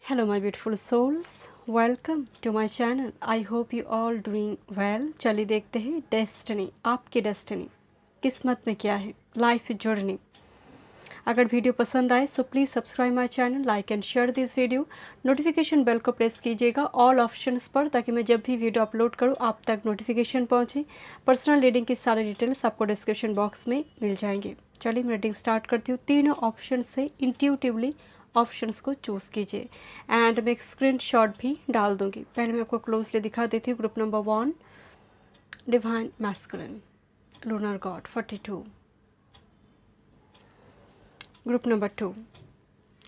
Hello my beautiful souls, welcome to my channel. I hope you all doing well. चलिए देखते हैं destiny, आपकी destiny किस्मत में क्या है, लाइफ जर्नी। अगर वीडियो पसंद आए so please subscribe my channel, like and share this video. Notification bell को प्रेस कीजिएगा ऑल ऑप्शंस पर, ताकि मैं जब भी वीडियो अपलोड करूँ आप तक नोटिफिकेशन पहुँचे। पर्सनल रीडिंग की सारे डिटेल्स आपको डिस्क्रिप्शन बॉक्स में मिल जाएंगे। चलिए मैं रीडिंग स्टार्ट करती हूँ। तीनों ऑप्शन से इंट्यूटिवली ऑप्शंस को चूज़ कीजिए एंड मैं एक स्क्रीनशॉट भी डाल दूंगी। पहले मैं आपको क्लोजली दिखा देती हूँ। Group number 1 divine masculine lunar God 42। Group number 2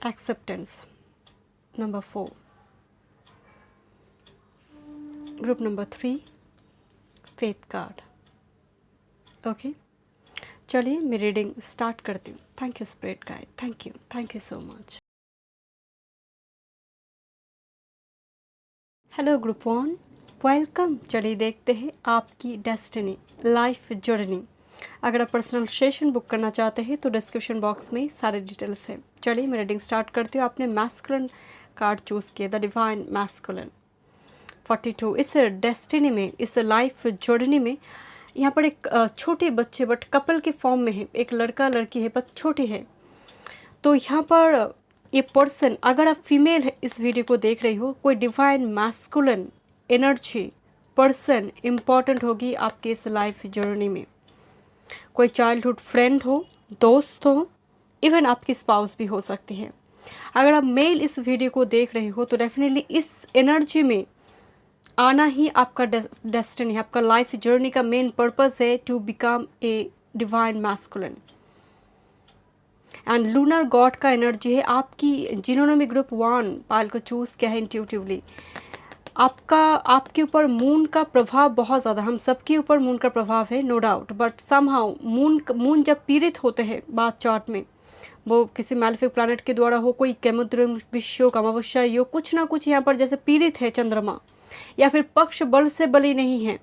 acceptance number 4। Group number 3 faith card. Okay, चलिए मैं रीडिंग स्टार्ट करती हूँ। Thank you spirit guide, thank you so much. Hello group 1, welcome. चलिए देखते हैं आपकी डेस्टिनी, लाइफ जर्नी। अगर आप पर्सनल सेशन बुक करना चाहते हैं तो डिस्क्रिप्शन बॉक्स में सारे डिटेल्स हैं। चलिए मैं रीडिंग स्टार्ट करती हूँ। आपने मैस्कुलिन कार्ड चूज़ किया, द डिवाइन मैस्कुलिन 42। इस डेस्टिनी में, इस लाइफ जर्नी में यहाँ पर एक छोटे बच्चे बट कपल के फॉर्म में है, एक लड़का लड़की है बट छोटे है। तो यहाँ पर ये पर्सन, अगर आप फीमेल है इस वीडियो को देख रही हो, कोई divine masculine energy person important होगी आपके इस लाइफ जर्नी में। कोई चाइल्डहुड फ्रेंड हो, दोस्त हो, इवन आपकी स्पाउस भी हो सकती है। अगर आप मेल इस वीडियो को देख रही हो तो डेफिनेटली इस एनर्जी में आना ही आपका डेस्टिनी है, आपका लाइफ जर्नी का मेन पर्पस है to become a divine masculine. And lunar god का एनर्जी है आपकी। जिन्होंने भी ग्रुप 1 पायल को चूज़ किया है इंट्यूटिवली, आपके ऊपर मून का प्रभाव बहुत ज़्यादा, हम सबके ऊपर मून का प्रभाव है no doubt. But somehow moon जब पीड़ित होते हैं बात चार्ट में, वो किसी मैलेफिक प्लैनेट के द्वारा हो, कोई केमुद्रम विश्व अमावस्या योग, कुछ ना कुछ यहाँ पर जैसे पीड़ित है चंद्रमा, या फिर पक्ष बल से बली नहीं है,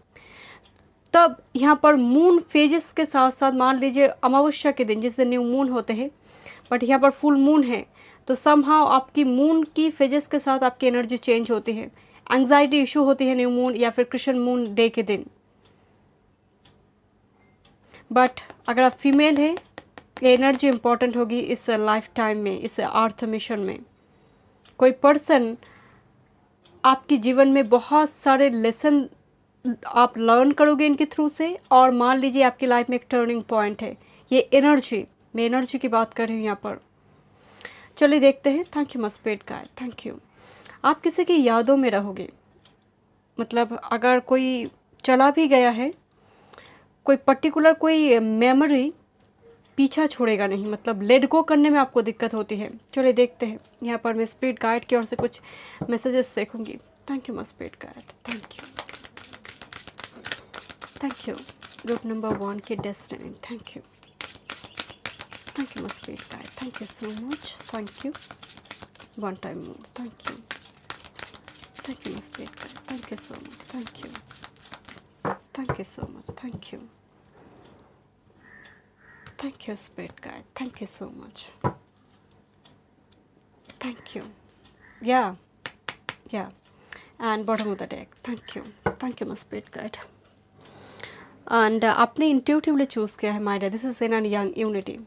तब यहाँ पर मून फेजेस के साथ साथ, मान लीजिए अमावस्या के दिन जिस दिन न्यू मून होते हैं बट यहाँ पर फुल मून है, तो समहाउ आपकी मून की फेजेस के साथ आपकी एनर्जी चेंज होती है। एंग्जाइटी इशू होती है न्यू मून या फिर कृष्ण मून डे के दिन। बट अगर आप फीमेल हैं, ये एनर्जी इंपॉर्टेंट होगी इस लाइफ टाइम में, इस अर्थ मिशन में। कोई पर्सन आपके जीवन में बहुत सारे लेसन आप लर्न करोगे इनके थ्रू से, और मान लीजिए आपकी लाइफ में एक टर्निंग पॉइंट है। ये एनर्जी, मैं एनर्जी की बात कर रही हूँ यहाँ पर। चलिए देखते हैं। Thank you my spirit guide, thank you. आप किसी की यादों में रहोगे, मतलब अगर कोई चला भी गया है, कोई पर्टिकुलर कोई मेमोरी पीछा छोड़ेगा नहीं, मतलब लेट गो करने में आपको दिक्कत होती है। चलिए देखते हैं। यहाँ पर मैं स्पिरिट गाइड की ओर से कुछ मैसेजेस देखूंगी। Thank you my spirit guide, thank you. Group number 1 के destiny, thank you my spirit guide, thank you so much, thank you one time more, thank you my spirit guide, thank you so much, thank you so much, thank you spirit guide, thank you so much, thank you, yeah, and bottom of the deck, thank you my spirit guide। And आपने intuitively choose किया है my dear, this is yin and yang unity.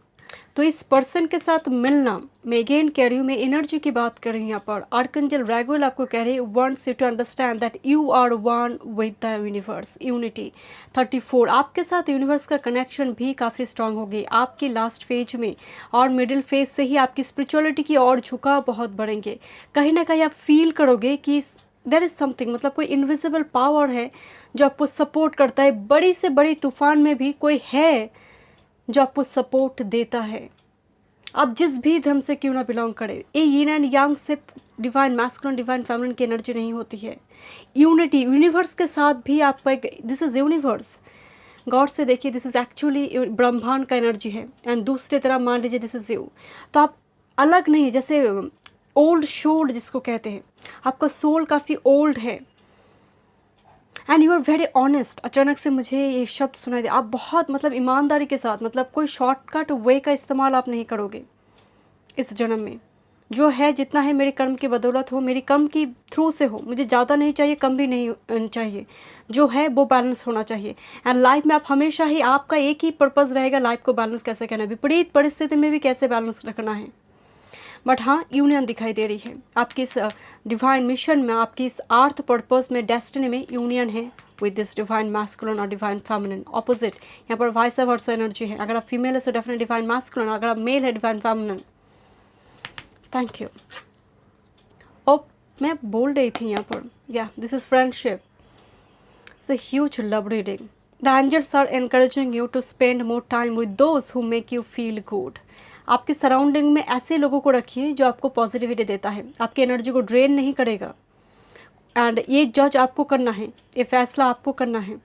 तो इस person के साथ मिलना, मैं again कह रही हूँ, मैं एनर्जी की बात कर रही हूँ यहाँ पर। आर्कंजल रैगुएल आपको कह रही है, wants you to understand that you are one with the universe. Unity 34, आपके साथ यूनिवर्स का कनेक्शन भी काफ़ी स्ट्रांग होगी आपकी लास्ट फेज में, और मिडिल फेज से ही आपकी स्पिरिचुअलिटी की ओर झुकाव बहुत बढ़ेंगे। कहीं ना कहीं आप फील करोगे कि देयर इज़ समथिंग, मतलब कोई इनविजिबल पावर है जो आपको सपोर्ट करता है। बड़ी से बड़ी तूफान में भी कोई है जो आपको सपोर्ट देता है, आप जिस भी धर्म से क्यों ना बिलोंग करें। ये यिन एंड यांग से डिवाइन मैस्कुलिन डिवाइन फेमिनिन की एनर्जी नहीं होती है। यूनिटी, यूनिवर्स के साथ भी आपका एक, दिस इज यूनिवर्स, गॉड से देखिए, दिस इज एक्चुअली ब्रह्मांड का एनर्जी है। एंड दूसरी तरह मान लीजिए दिस इज यू, तो आप अलग नहीं, जैसे ओल्ड सोल जिसको कहते हैं, आपका सोल काफ़ी ओल्ड है and you are very honest. अचानक से मुझे ये शब्द सुनाई दे, आप बहुत मतलब ईमानदारी के साथ, मतलब कोई शॉर्टकट वे का इस्तेमाल आप नहीं करोगे इस जन्म में। जो है जितना है मेरे कर्म की बदौलत हो, मेरी कर्म की थ्रू से हो, मुझे ज़्यादा नहीं चाहिए, कम भी नहीं चाहिए, जो है वो बैलेंस होना चाहिए। एंड लाइफ में आप हमेशा ही, आपका एक ही पर्पज़ रहेगा, लाइफ को बैलेंस कैसे करना है, विपरीत परिस्थिति में भी कैसे बैलेंस रखना है। बट हाँ, यूनियन दिखाई दे रही है आपकी इस डिवाइन मिशन में, आपकी इस अर्थ पर्पस में, डेस्टिनी में यूनियन है विद दिस डिवाइन मैस्कुलिन और डिवाइन फेमिनिन। ऑपोजिट यहाँ पर वाइस वर्सा एनर्जी है। अगर आप फीमेल है तो डेफिनेट डिवाइन मैस्कुलिन, अगर आप मेल है डिवाइन फेमिनिन। Thank you. और मैं बोल रही थी यहाँ पर, या this is friendship, it's a huge love reading. The angels are encouraging you to spend more time with those who make you feel good. आपकी सराउंडिंग में ऐसे लोगों को रखिए जो आपको पॉजिटिविटी देता है, आपकी एनर्जी को ड्रेन नहीं करेगा। एंड ये जज आपको करना है, ये फैसला आपको करना है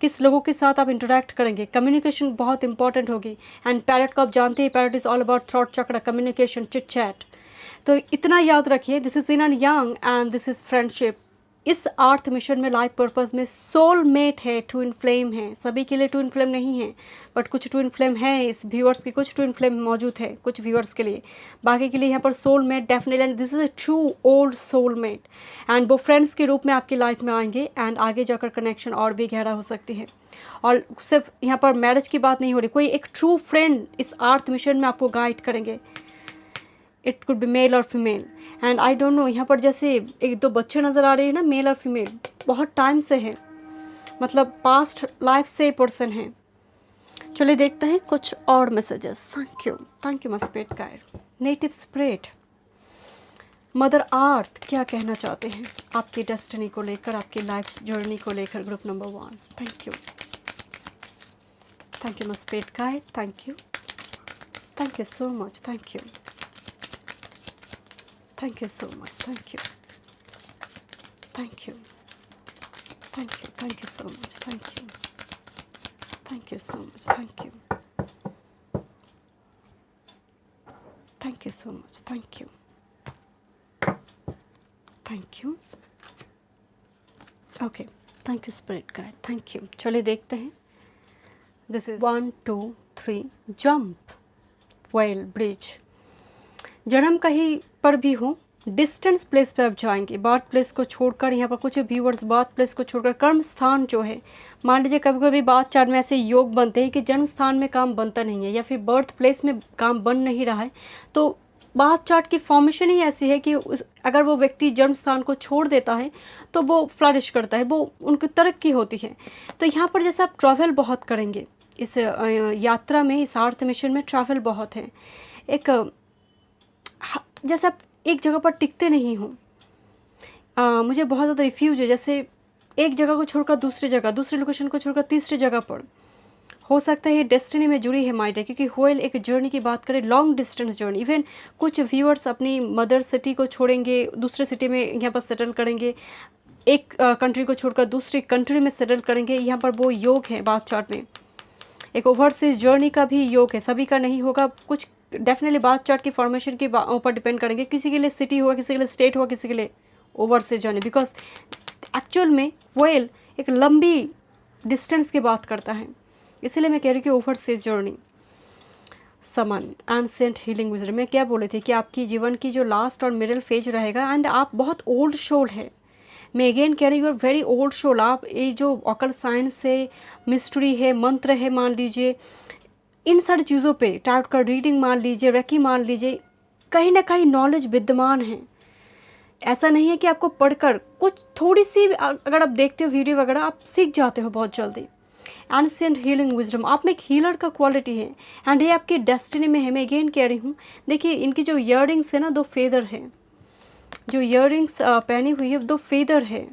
किस लोगों के साथ आप इंटरेक्ट करेंगे। कम्युनिकेशन बहुत इंपॉर्टेंट होगी। एंड पैरट को आप जानते हैं, parrot is all about throat चक्र, कम्युनिकेशन, चिट चैट। तो इतना याद रखिए, this is yin and young and this is friendship. इस अर्थ मिशन में, लाइफ पर्पस में सोलमेट है, ट्विन फ्लेम है। सभी के लिए ट्विन फ्लेम नहीं है, बट कुछ ट्विन फ्लेम है इस व्यूअर्स की, कुछ ट्विन फ्लेम मौजूद है कुछ व्यूअर्स के लिए, बाकी के लिए यहाँ पर soulmate definitely. And this is a true old soulmate, and वो फ्रेंड्स के रूप में आपकी लाइफ में आएंगे एंड आगे जाकर कनेक्शन और भी गहरा हो सकती है। और सिर्फ यहाँ पर मैरिज की बात नहीं हो रही, कोई एक ट्रू फ्रेंड इस अर्थ मिशन में आपको गाइड करेंगे। इट कुड बी मेल और female. And I don't know, यहाँ पर जैसे एक दो बच्चे नज़र आ रहे हैं ना, मेल और फीमेल, बहुत टाइम से है, मतलब पास्ट लाइफ से पर्सन है। चलिए देखते हैं कुछ और messages. Thank you my spirit guide. Native spirit, mother earth क्या कहना चाहते हैं आपकी डेस्टिनी को लेकर, आपकी लाइफ जर्नी को लेकर। Group number 1, thank you my spirit guide. Thank you so much. Thank you so much. Thank you so much. Thank you so much. Thank you so much. Thank you. Okay. Thank you spirit guide. Thank you. चलिए देखते हैं। This is 1 2 3 jump whale bridge। जन्म कहीं पर भी हो, distance place पे आप जाएंगे, बर्थ प्लेस को छोड़कर। यहाँ पर कुछ व्यूअर्स बर्थ प्लेस को छोड़कर कर्म स्थान जो है, मान लीजिए कभी कभी बात चार्ट में ऐसे योग बनते हैं कि जन्म स्थान में काम बनता नहीं है या फिर बर्थ प्लेस में काम बन नहीं रहा है, तो बात चार्ट की फॉर्मेशन ही ऐसी है कि अगर वो व्यक्ति जन्म स्थान को छोड़ देता है तो वो फ्लरिश करता है, वो उनकी तरक्की होती है। तो यहाँ पर जैसे आप ट्रैवल बहुत करेंगे इस यात्रा में, इस अर्थ मिशन में ट्रैवल बहुत है। एक जैसे आप एक जगह पर टिकते नहीं हो, मुझे बहुत ज़्यादा रिफ्यूज है, जैसे एक जगह को छोड़कर दूसरी जगह, दूसरी लोकेशन को छोड़कर तीसरी जगह पर। हो सकता है ये डेस्टिनी में जुड़ी है माइंड है, क्योंकि व्हेल एक जर्नी की बात करें, लॉन्ग डिस्टेंस जर्नी। इवन कुछ व्यूअर्स अपनी मदर सिटी को छोड़ेंगे, दूसरे सिटी में यहाँ पर सेटल करेंगे, एक कंट्री को छोड़कर दूसरी कंट्री में सेटल करेंगे। यहाँ पर वो योग है बात चार्ट में। एक ओवरसीज जर्नी का भी योग है, सभी का नहीं होगा, कुछ डेफिनेटली बात चार्ट की फॉर्मेशन के ऊपर डिपेंड करेंगे। किसी के लिए सिटी होगा, किसी के लिए स्टेट होगा, किसी के लिए ओवरसीज जर्नी। बिकॉज एक्चुअल में व्हेल एक लंबी डिस्टेंस की बात करता है, इसीलिए मैं कह रही हूँ कि ओवरसीज जर्नी। समन एंसेंट हीलिंग विजडम में क्या बोले थे कि आपकी जीवन की जो लास्ट और मिडिल फेज रहेगा, एंड आप बहुत ओल्ड सोल है। मैं अगेन कह रही हूँ, you are very old soul. आप ये जो ऑकल्ट साइंस है, मिस्ट्री है, मंत्र है, मान लीजिए इन सारी चीज़ों पे, टाइप का रीडिंग मान लीजिए, रेकी मान लीजिए, कहीं ना कहीं नॉलेज विद्यमान है। ऐसा नहीं है कि आपको पढ़कर कुछ थोड़ी सी अगर आप देखते हो वीडियो वगैरह, आप सीख जाते हो बहुत जल्दी। एंशिएंट हीलिंग विजडम, आप में एक हीलर का क्वालिटी है, एंड ये आपकी डेस्टिनी में है। मैं अगेन कह रही हूँ, देखिए इनकी जो ईयररिंग्स है ना, 2 फेदर है, जो ईयररिंग्स पहनी हुई है 2 फेदर है।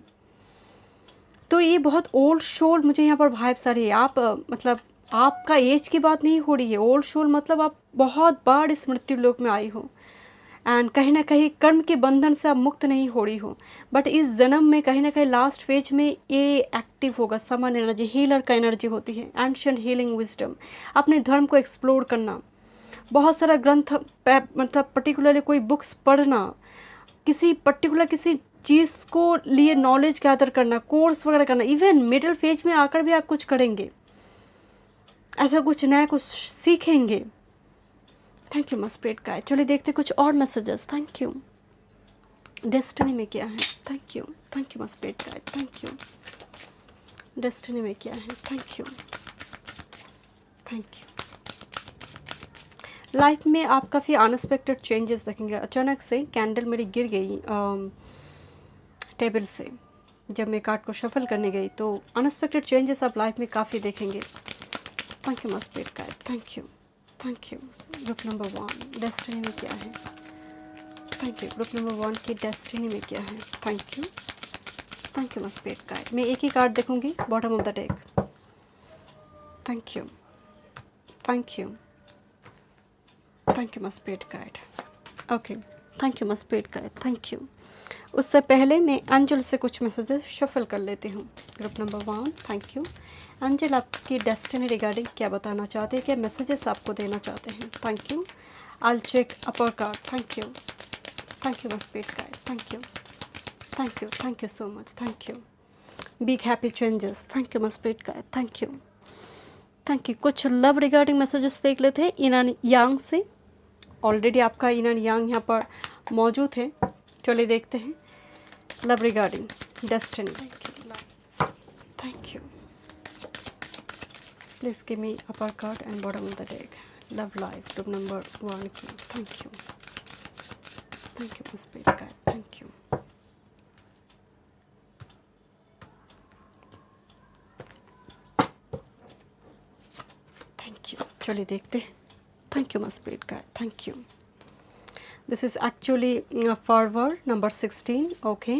तो ये बहुत ओल्ड सोल मुझे यहाँ पर वाइब्स आ रही है। आप मतलब आपका एज की बात नहीं हो रही है। ओल्ड सोल मतलब आप बहुत बार इस मृत्यु लोक में आई हो, एंड कहीं ना कहीं कर्म के बंधन से आप मुक्त नहीं हो रही हो, बट इस जन्म में कहीं ना कहीं लास्ट फेज में ये एक्टिव होगा। समन एनर्जी, हीलर का एनर्जी होती है। एंशिएंट हीलिंग विजडम, अपने धर्म को एक्सप्लोर करना, बहुत सारा ग्रंथ, मतलब पर्टिकुलरली कोई बुक्स पढ़ना, किसी पर्टिकुलर किसी चीज़ को लिए नॉलेज गैदर करना, कोर्स वगैरह करना। इवन मिडिल फेज में आकर भी आप कुछ करेंगे, ऐसा कुछ नया कुछ सीखेंगे। Thank you my spirit guide. चलिए देखते कुछ और मैसेजेस। Thank you. डेस्टिनी में क्या है? Thank you my spirit guide. Thank you. Destiny में क्या है? Thank you. लाइफ में आप काफ़ी अनएक्सपेक्टेड चेंजेस देखेंगे। अचानक से कैंडल मेरी गिर गई टेबल से, जब मैं कार्ड को शफल करने गई, तो अनएक्सपेक्टेड चेंजेस आप लाइफ में काफ़ी देखेंगे। Thank you my spirit guide. Thank you. Group number 1 destiny में क्या है? Thank you. ग्रुप नंबर 1 की डेस्टिनी में क्या है? Thank you my spirit guide. मैं एक ही कार्ड देखूंगी, bottom of the deck. Thank you my spirit guide. Okay, thank you my spirit guide. Thank you. उससे पहले मैं एंजल से कुछ मैसेजेस शफल कर लेती हूँ। Group number 1 thank you. Angel आपकी डेस्टिनी रिगार्डिंग क्या बताना चाहते हैं, क्या मैसेजेस आपको देना चाहते हैं? Thank you. I check upper card. Thank you my spirit guide. Thank you so much. Thank you. Big happy changes. Thank you my spirit guide. Thank you. कुछ लव रिगार्डिंग मैसेजेस देख लेते हैं in and yang से। Already आपका in and yang यहाँ पर मौजूद है। चलिए देखते हैं love regarding destiny. Thank you. Please give me upper card and bottom of the deck. Love life group number 1 की। Thank you my spirit guide. Thank you. चलिए देखते हैं। Thank you my spirit guide. Thank you. This is actually forward number 16 okay,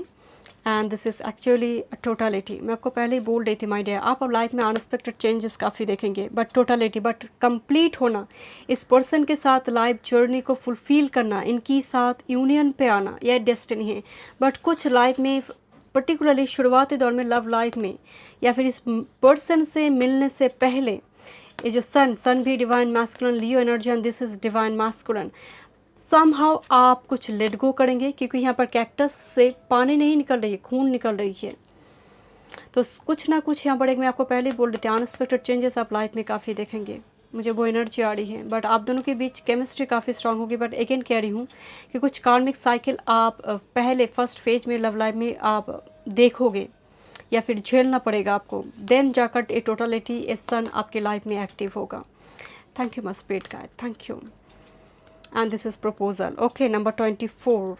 and this is actually totality. मैं आपको पहले ही बोल रही थी माय डियर, आप अब लाइफ में अनएक्सपेक्टेड चेंजेस काफ़ी देखेंगे, बट टोटलिटी, बट कंप्लीट होना, इस पर्सन के साथ लाइफ जर्नी को फुलफिल करना, इनकी साथ यूनियन पे आना, यह डेस्टिनी है। बट कुछ लाइफ में पर्टिकुलरली शुरुआती दौर में लव लाइफ में या फिर इस पर्सन से मिलने से पहले, ये जो सन भी divine masculine, Leo energy and this is divine masculine, somehow आप कुछ लेट गो करेंगे, क्योंकि यहाँ पर कैक्टस से पानी नहीं निकल रही है, खून निकल रही है। तो कुछ ना कुछ यहाँ पर एक मैं आपको पहले ही बोल रही थी, अनएक्सपेक्टेड चेंजेस आप लाइफ में काफ़ी देखेंगे। मुझे वो एनर्जी आ रही है, बट आप दोनों के बीच केमिस्ट्री काफ़ी स्ट्रांग होगी। बट अगेन कह रही हूँ कि कुछ कार्मिक साइकिल आप पहले फर्स्ट फेज में लव लाइफ में आप देखोगे या फिर झेलना पड़ेगा आपको, देन जाकर ए टोटलिटी ए सन आपके लाइफ में एक्टिव होगा। Thank you my spirit guide. Thank you. And this is proposal. Okay, number 24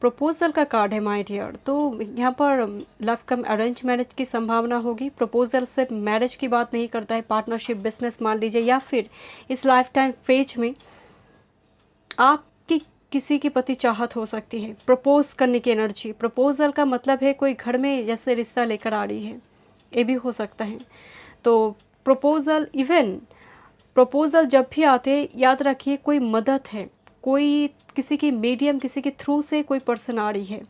proposal का कार्ड है माय डियर। तो यहाँ पर लव कम अरेंज मैरिज की संभावना होगी। प्रपोजल से मैरिज की बात नहीं करता है, पार्टनरशिप, बिजनेस मान लीजिए, या फिर इस लाइफ टाइम फेज में आपकी किसी की प्रति चाहत हो सकती है। प्रपोज करने की एनर्जी, प्रपोजल का मतलब है कोई घर में जैसे रिश्ता लेकर आ रही है, ये भी हो सकता है। तो प्रपोजल, इवन प्रपोजल जब भी आते हैं, याद रखिए कोई मदद है, कोई किसी की मीडियम, किसी के थ्रू से कोई पर्सन आ रही है,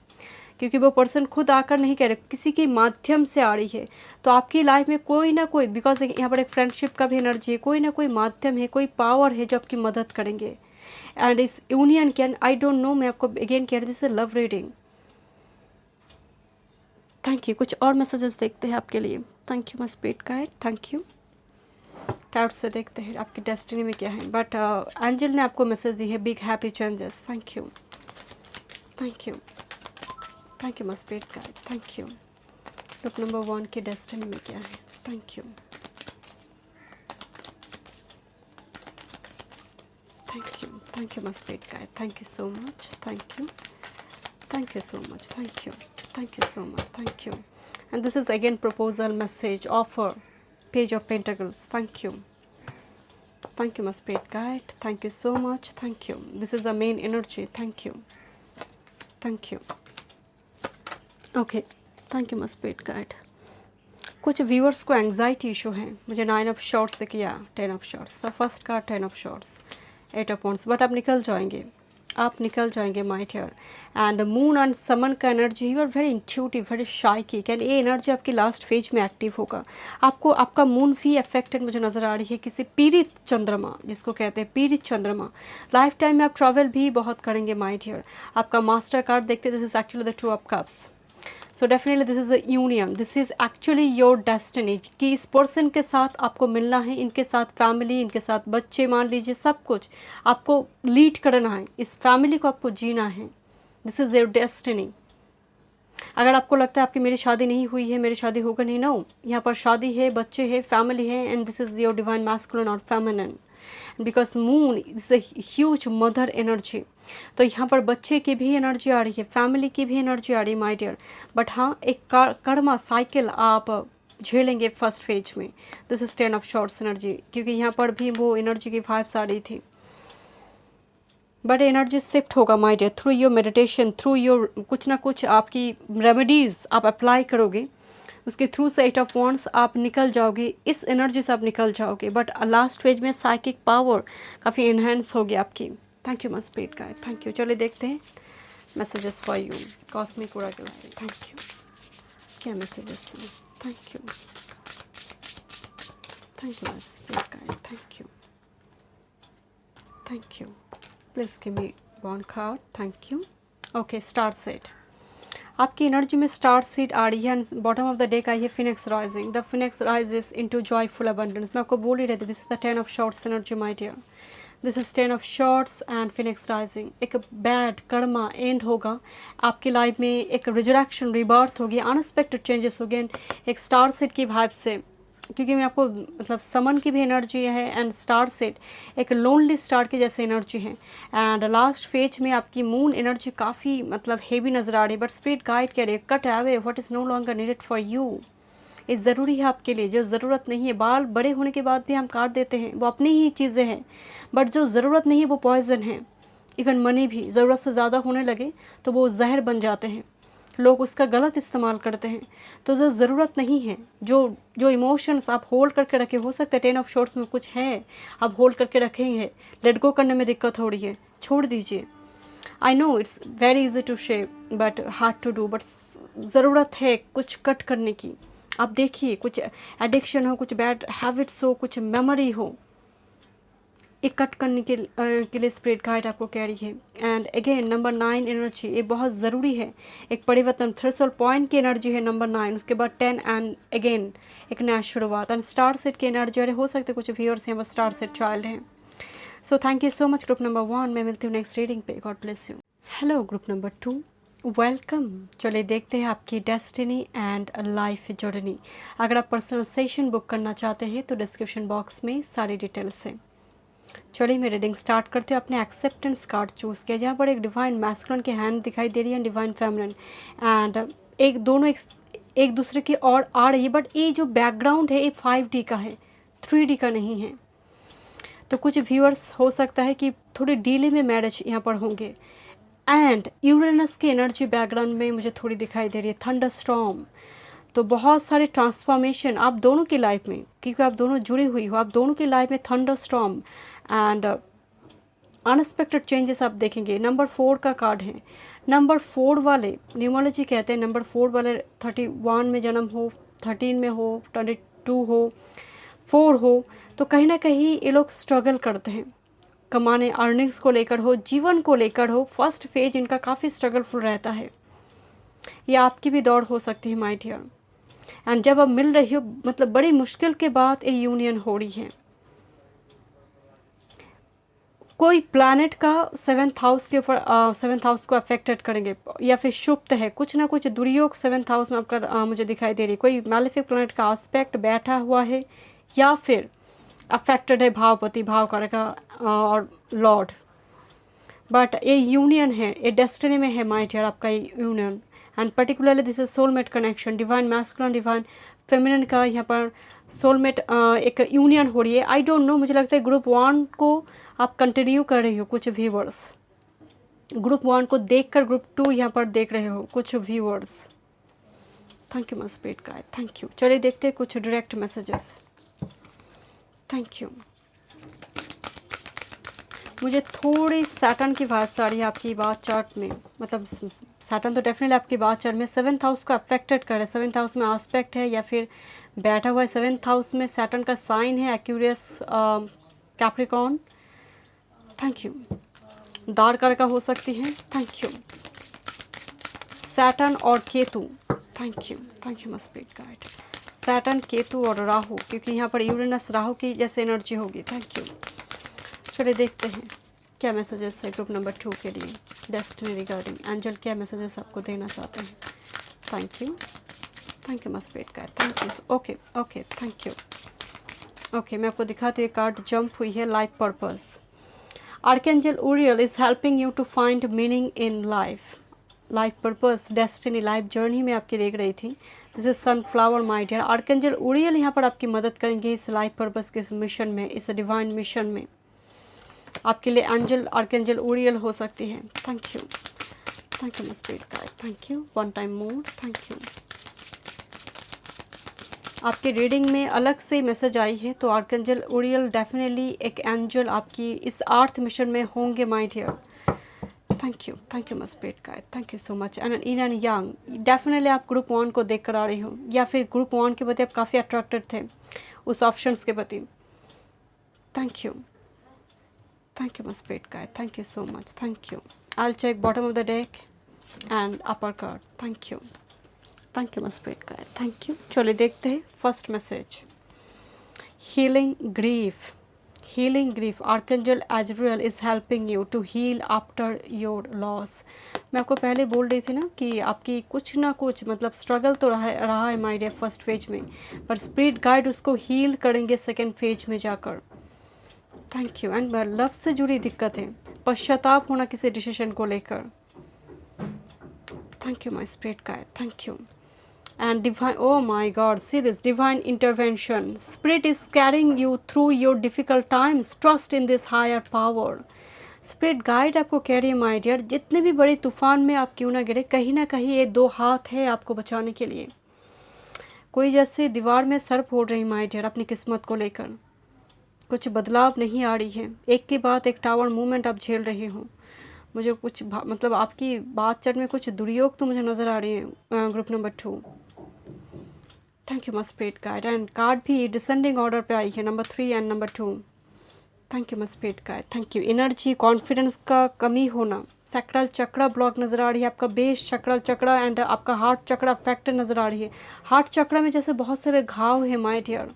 क्योंकि वो पर्सन खुद आकर नहीं कह रहे, किसी के माध्यम से आ रही है। तो आपकी लाइफ में कोई ना कोई, बिकॉज यहाँ पर एक फ्रेंडशिप का भी एनर्जी है, कोई ना कोई माध्यम है, कोई पावर है जो आपकी मदद करेंगे। एंड इस union can, I don't know, मैं आपको अगेन कह रही थी, लव रीडिंग। Thank you. कुछ और मैसेजेस देखते हैं आपके लिए। Thank you my spirit guide. Thank you. Taut से देखते हैं आपकी डेस्टिनी में क्या है। बट एंजल ने आपको मैसेज दी है, big happy changes. Thank you my spirit guide. Thank you. Group number 1 की डेस्टिनी में क्या है? Thank you my spirit guide. Thank you so much. Thank you so much. Thank you so much. Thank you. And this is again proposal, message, offer, Page of Pentacles. Thank you my spirit guide. Thank you so much. Thank you. This is the main energy. Thank you okay, thank you my spirit guide. कुछ viewers को anxiety issue है, मुझे 9 of swords से किया 10 of swords. First card 10 of swords, 8 of wands, but आप निकल जाएंगे my dear. And moon and summon का energy, you are very intuitive, very psychic, can ये एनर्जी आपकी लास्ट फेज में एक्टिव होगा। आपको आपका मून भी अफेक्टेड मुझे नज़र आ रही है किसी पीड़ित चंद्रमा, जिसको कहते हैं पीड़ित चंद्रमा। लाइफ टाइम में आप ट्रैवल भी बहुत करेंगे माय डियर। आपका मास्टर कार्ड देखते, this is actually the 2 of cups. So definitely this is a union, this is actually your destiny कि इस पर्सन के साथ आपको मिलना है, इनके साथ फैमिली, इनके साथ बच्चे, मान लीजिए सब कुछ आपको लीड करना है, इस फैमिली को आपको जीना है। This is your destiny. अगर आपको लगता है आपकी मेरी शादी नहीं हुई है, मेरी शादी होगा नहीं, नो, यहाँ पर शादी है, बच्चे है, फैमिली है, and this is your divine masculine और feminine, because moon is a huge mother energy. तो यहाँ पर बच्चे की भी एनर्जी आ रही है, फैमिली की भी एनर्जी आ रही है माय डियर। बट हाँ, एक कर्मा साइकिल आप झेलेंगे फर्स्ट फेज में। This is 10 of swords energy, क्योंकि यहाँ पर भी वो एनर्जी की वाइब्स आ रही थी। बट एनर्जी शिफ्ट होगा my dear through your meditation, through your कुछ ना कुछ आपकी रेमेडीज़ आप अप्लाई करोगे, उसके थ्रू से 8 ऑफ वॉन्ड्स आप निकल जाओगे, इस एनर्जी से आप निकल जाओगे। बट लास्ट फेज में साइकिक पावर काफ़ी इन्हेंस होगी आपकी। Thank you much spirit guide, thank you. चलिए देखते हैं messages for you cosmic Oracle से। थैंक यू, क्या मैसेजेस हैं? Thank you, thank you spirit guide, thank you, thank you. Please give me one card, thank you. Okay, star set, आपकी energy में star seat आ रही है। Bottom of the day का ये Phoenix rising, the phoenix rises into joyful abundance. मैं आपको बोल ही रहती, this is the 10 of swords energy my dear, this is 10 of swords and phoenix rising. एक बैड कर्मा एंड होगा आपकी लाइफ में, एक रिजरेक्शन रिबर्थ होगी, अनएक्सपेक्टेड चेंजेस होंगे। एंड एक स्टार सेट की वाइब से, क्योंकि मैं आपको मतलब समन की भी एनर्जी है एंड स्टार सेट एक लोनली स्टार की जैसे एनर्जी है। एंड लास्ट फेज में आपकी मून एनर्जी काफ़ी मतलब हेवी नज़र आ रही है। बट स्पिरिट गाइड कह रही है cut away what is no longer needed for you. ये ज़रूरी है आपके लिए, जो ज़रूरत नहीं है। बाल बड़े होने के बाद भी हम काट देते हैं, वो अपनी ही चीज़ें हैं, बट जो ज़रूरत नहीं है वो पॉइजन है। इवन मनी भी ज़रूरत से ज़्यादा होने लगे तो वो जहर बन जाते हैं, लोग उसका गलत इस्तेमाल करते हैं। तो जो ज़रूरत नहीं है, जो जो इमोशंस आप होल्ड करके रखे, हो सकता है 10 ऑफ शॉर्ट्स में कुछ है आप होल्ड करके रखे हैं, लेट गो करने में दिक्कत हो रही है, छोड़ दीजिए। I know it's very easy to shape but hard to do, but ज़रूरत है कुछ कट करने की। आप देखिए, कुछ एडिक्शन हो, कुछ बैड हैबिट्स हो, कुछ मेमोरी हो, एक कट करने के लिए स्पिरिट गाइड आपको कह रही है। एंड अगेन नंबर 9 एनर्जी, ये बहुत ज़रूरी है, एक परिवर्तन थ्रेशोल्ड पॉइंट की एनर्जी है नंबर 9, उसके बाद 10 एंड अगेन एक नया शुरुआत। एंड स्टार सेट की एनर्जी, अरे हो सकते कुछ व्यूअर्स यहाँ पर स्टार सेट चाइल्ड हैं। So thank you so much group number 1, मैं मिलती हूँ नेक्स्ट रीडिंग पे, God bless you. Hello group number 2, welcome. चलिए देखते हैं आपकी डेस्टिनी एंड लाइफ जर्नी। अगर आप पर्सनल सेशन बुक करना चाहते हैं तो डिस्क्रिप्शन बॉक्स में सारी डिटेल्स हैं। चलिए मैं रीडिंग स्टार्ट करते हो। अपने एक्सेप्टेंस कार्ड चूज़ किया, जहाँ पर एक डिवाइन मैस्कुलिन की हैंड दिखाई दे रही है, डिवाइन फेमिनिन, एंड एक दोनों एक दूसरे की ओर आ रही है। बट ये जो बैकग्राउंड है ये 5D का है, 3D का नहीं है। तो कुछ व्यूअर्स हो सकता है कि थोड़ी डिले में मैरिज यहाँ पर होंगे। एंड यूरेनस की एनर्जी बैकग्राउंड में मुझे थोड़ी दिखाई दे रही है, थंडर स्टॉर्म। तो बहुत सारे ट्रांसफॉर्मेशन आप दोनों की लाइफ में, क्योंकि आप दोनों जुड़ी हुई हो, आप दोनों की लाइफ में thunder storm and unexpected changes आप देखेंगे। नंबर 4 का कार्ड है। नंबर 4 वाले, न्यूमरोलॉजी कहते हैं नंबर 4 वाले 31 में जन्म हो, 13 में हो, 22 हो, 4 हो, तो कहीं ना कहीं ये लोग स्ट्रगल करते हैं, कमाने, अर्निंग्स को लेकर हो, जीवन को लेकर हो। फर्स्ट फेज इनका काफ़ी स्ट्रगलफुल रहता है। ये आपकी भी दौड़ हो सकती है माय डियर। एंड जब अब मिल रही हो, मतलब बड़ी मुश्किल के बाद ये यूनियन हो रही है। कोई प्लैनेट का 7th हाउस के ऊपर 7th हाउस को अफेक्टेड करेंगे, या फिर शुभ है, कुछ ना कुछ दुर्योग 7th हाउस में आपका मुझे दिखाई दे रही है। कोई मैलेफिक प्लैनेट का एस्पेक्ट बैठा हुआ है, या फिर अफेक्टेड है भावपति, भाव कारक और लॉर्ड। बट ये यूनियन है, ये डेस्टिनी में है माय डियर आपका ये union. And particularly this is soulmate connection, divine masculine divine feminine का यहाँ पर सोलमेट एक यूनियन हो रही है। आई डोंट नो, मुझे लगता है ग्रुप 1 को आप कंटिन्यू कर रही हो, कुछ व्यूअर्स ग्रुप 1 को देखकर ग्रुप 2 यहाँ पर देख रहे हो, कुछ viewers. Thank you my spirit guide, thank you. चलिए देखते हैं कुछ डायरेक्ट मैसेजेस। Thank you. मुझे थोड़ी सैटर्न की वाइब्स आ रही है आपकी बात चार्ट में, मतलब सैटर्न तो डेफिनेटली आपकी बात चार्ट में 7th हाउस को अफेक्टेड कर रहा है। 7th हाउस में एस्पेक्ट है या फिर बैठा हुआ है। 7th हाउस में सैटर्न का साइन है एक्यूरियस कैप्रिकॉर्न। Thank you. दार का हो सकती है। Thank you. सैटर्न और Ketu, thank you my spirit guide. Saturn, Ketu और राहु, क्योंकि यहाँ पर यूरेनस राहु की जैसे एनर्जी होगी। Thank you. चलिए देखते हैं क्या मैसेजेस है ग्रुप नंबर 2 के लिए डेस्टिनी रिगार्डिंग। एंजल क्या मैसेजेस आपको देना चाहते हैं। Thank you my spirit guide, thank you. Okay thank you. Okay, मैं आपको दिखाती हूँ, कार्ड जंप हुई है, life purpose. Archangel Uriel is helping you to find meaning in life. Life purpose, destiny, life journey में आपकी देख रही थी। This is sunflower my dear. Archangel Uriel यहाँ पर आपकी मदद करेंगे इस लाइफ पर्पस के इस मिशन में, इस डिवाइन मिशन में। आपके लिए एंजल आर्कएंजल ऊरियल हो सकती है। Thank you my spirit guide, thank you. One time more, thank you. आपके रीडिंग में अलग से मैसेज आई है, तो आर्कएंजल ऊरियल डेफिनेटली एक एंजल आपकी इस आर्थ मिशन में होंगे my dear. Thank you my spirit guide, thank you so much. And yin and yang, definitely आप ग्रुप 1 को देख कर आ रही हो, या फिर ग्रुप 1 के प्रति आप काफ़ी अट्रैक्टेड थे उस ऑप्शंस के प्रति। Thank you my spirit guide, thank you so much, thank you. I will check bottom of the deck and upper card. Thank you my spirit guide, thank you. चलिए देखते हैं first message. Healing grief, archangel Azrael is helping you to heal after your loss. मैं आपको पहले बोल रही थी ना कि आपकी कुछ ना कुछ मतलब स्ट्रगल तो रहा है माय डियर फर्स्ट फेज में, पर स्पिरिट गाइड उसको हील करेंगे सेकेंड फेज में जाकर। Thank you. एंड लव से जुड़ी दिक्कत है, पश्चाताप होना किसी डिसीजन को लेकर। Thank you my spirit guide, thank you. And divine, oh my god, see this divine intervention. Spirit is carrying you through your difficult times. Trust in this higher power. Spirit guide आपको कह रही है my dear, जितने भी बड़े तूफान में आप क्यों ना गिरे, कहीं ना कहीं ये 2 हाथ है आपको बचाने के लिए। कोई जैसे दीवार में सर फोड़ रही माय डियर अपनी किस्मत को लेकर, कुछ बदलाव नहीं आ रही है, एक के बाद एक टावर मूवमेंट आप झेल रहे हो। मुझे कुछ मतलब आपकी बातचीत में कुछ दुर्योग तो मुझे नज़र आ रही है group number 2। Thank you my spirit guide. And card भी डिसेंडिंग ऑर्डर पे आई है, number 3 and number 2। Thank you my spirit guide, thank you. Energy, confidence का कमी होना, सैक्रल चक्रा ब्लॉक नज़र आ रही है, आपका बेस चक्रा चक्रा एंड आपका हार्ट चक्रा फैक्टर नज़र आ रही है। हार्ट चक्रा में जैसे बहुत सारे घाव है माय डियर,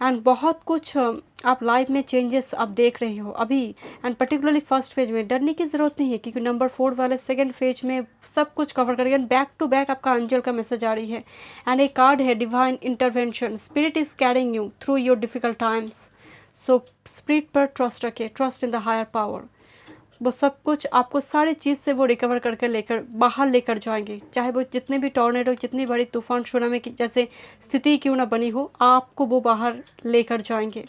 एंड बहुत कुछ आप लाइफ में चेंजेस आप देख रहे हो अभी, एंड पर्टिकुलरली फर्स्ट फेज में डरने की ज़रूरत नहीं है, क्योंकि नंबर 4 वाले सेकंड फेज में सब कुछ कवर करेगा। बैक टू बैक आपका एंजल का मैसेज आ रही है, एंड एक कार्ड है divine intervention. Spirit is carrying you through your difficult times, so spirit पर ट्रस्ट रखे, trust in the higher power. वो सब कुछ आपको सारी चीज़ से वो रिकवर करके बाहर लेकर जाएंगे, चाहे वो जितने भी टॉर्नेडो, जितनी बड़ी तूफान सुनामी की जैसे स्थिति क्यों ना बनी हो, आपको वो बाहर लेकर जाएंगे।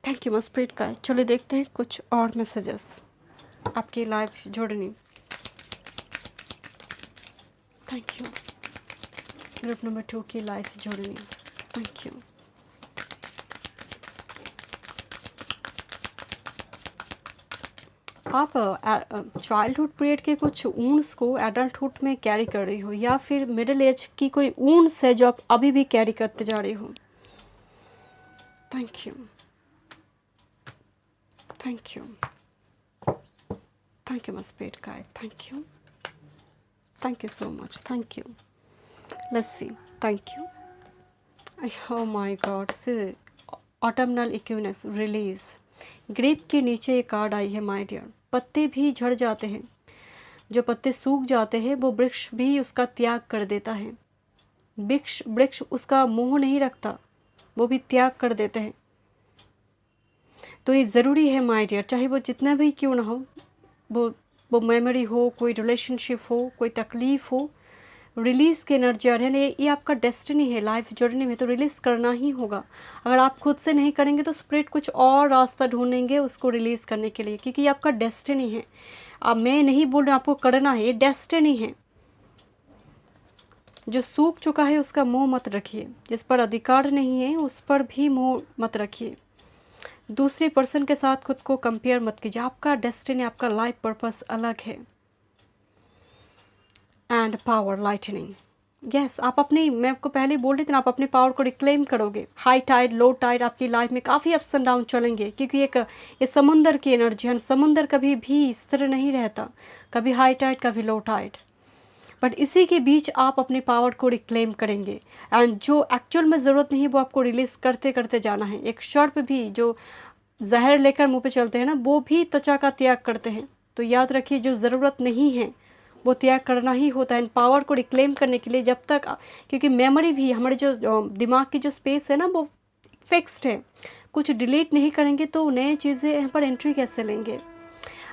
थैंक यू माय स्पिरिट का। चलिए देखते हैं कुछ और मैसेजेस आपकी लाइफ जोड़नी। Thank you. ग्रुप नंबर 2 की लाइफ जोड़नी। Thank you. आप चाइल्डहुड पीरियड के कुछ वूंड्स को एडल्टहुड में कैरी कर रही हो, या फिर मिडिल एज की कोई वूंड्स है जो आप अभी भी कैरी करते जा रही हो। Thank you my spirit guide, thank you so much, thank you. Let's see, thank you. Oh my God, see autumnal equinox release. ग्रेप के नीचे एक कार्ड आई है माय डियर। पत्ते भी झड़ जाते हैं, जो पत्ते सूख जाते हैं वो वृक्ष भी उसका त्याग कर देता है। वृक्ष उसका मोह नहीं रखता, वो भी त्याग कर देते हैं। तो ये ज़रूरी है माय डियर, चाहे वो जितना भी क्यों ना हो, वो मेमोरी हो, कोई रिलेशनशिप हो, कोई तकलीफ़ हो, रिलीज़ की एनर्जी आ रही है। ये आपका डेस्टिनी है लाइफ जर्नी में, तो रिलीज़ करना ही होगा। अगर आप खुद से नहीं करेंगे तो स्पिरिट कुछ और रास्ता ढूंढेंगे उसको रिलीज़ करने के लिए, क्योंकि ये आपका डेस्टिनी है। अब मैं नहीं बोल रहा आपको करना है, ये डेस्टिनी है। जो सूख चुका है उसका मोह मत रखिए, जिस पर अधिकार नहीं है उस पर भी मोह मत रखिए। दूसरे पर्सन के साथ खुद को कंपेयर मत कीजिए। आपका डेस्टिनी, आपका लाइफ पर्पस अलग है। एंड पावर लाइटनिंग, यस आप अपनी, मैं आपको पहले ही बोल रही थी ना, आप अपने पावर को रिक्लेम करोगे। हाई टाइड लो टाइड आपकी लाइफ में काफ़ी अप्स एंड डाउन चलेंगे, क्योंकि एक ये समुंदर की एनर्जी है। समुंदर कभी भी स्थिर नहीं रहता, कभी हाई टाइड कभी लो टाइड, बट इसी के बीच आप अपने पावर को रिक्लेम करेंगे। एंड जो एक्चुअल में ज़रूरत नहीं है वो आपको रिलीज़ करते करते जाना है। एक सर्प भी जो जहर लेकर मुंह पे चलते हैं ना, वो भी त्वचा का त्याग करते हैं। तो याद रखिए, जो ज़रूरत नहीं है वो त्याग करना ही होता है। एंड पावर को रिक्लेम करने के लिए जब तक, क्योंकि मेमोरी भी हमारे जो दिमाग की जो स्पेस है ना वो फिक्स्ड है, कुछ डिलीट नहीं करेंगे तो नए चीज़ें यहाँ पर एंट्री कैसे लेंगे।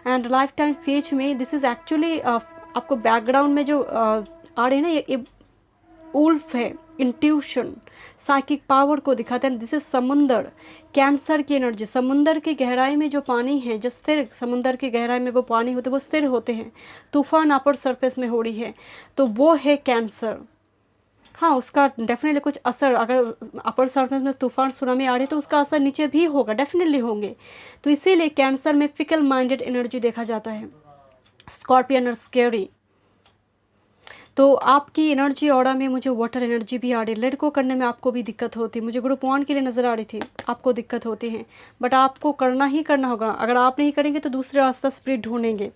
एंड लाइफ टाइम फेज में दिस इज़ एक्चुअली आपको बैकग्राउंड में जो आ रहे हैं ना, ये उल्फ है, इंट्यूशन, साइकिक पावर को दिखाते हैं। दिस इज समुंदर, कैंसर की एनर्जी। समुंदर की गहराई में जो पानी है, जो स्थिर समुंदर की गहराई में वो पानी होते हैं वो स्थिर होते हैं। तूफान अपर सरफेस में हो रही है तो वो है कैंसर। हाँ, उसका डेफिनेटली कुछ असर, अगर अपर सरफेस में तूफान सुनामी आ रही है तो उसका असर नीचे भी होगा, डेफिनेटली होंगे। तो इसीलिए कैंसर में फिकल माइंडेड एनर्जी देखा जाता है। स्कॉर्पियन और स्केरी। तो आपकी एनर्जी ऑरा में मुझे वाटर एनर्जी भी आ रही है। लेट गो करने में आपको भी दिक्कत होती है, मुझे ग्रुप 1 के लिए नज़र आ रही थी, आपको दिक्कत होती है, बट आपको करना ही करना होगा। अगर आप नहीं करेंगे तो दूसरे रास्ता स्प्रिट ढूंढेंगे।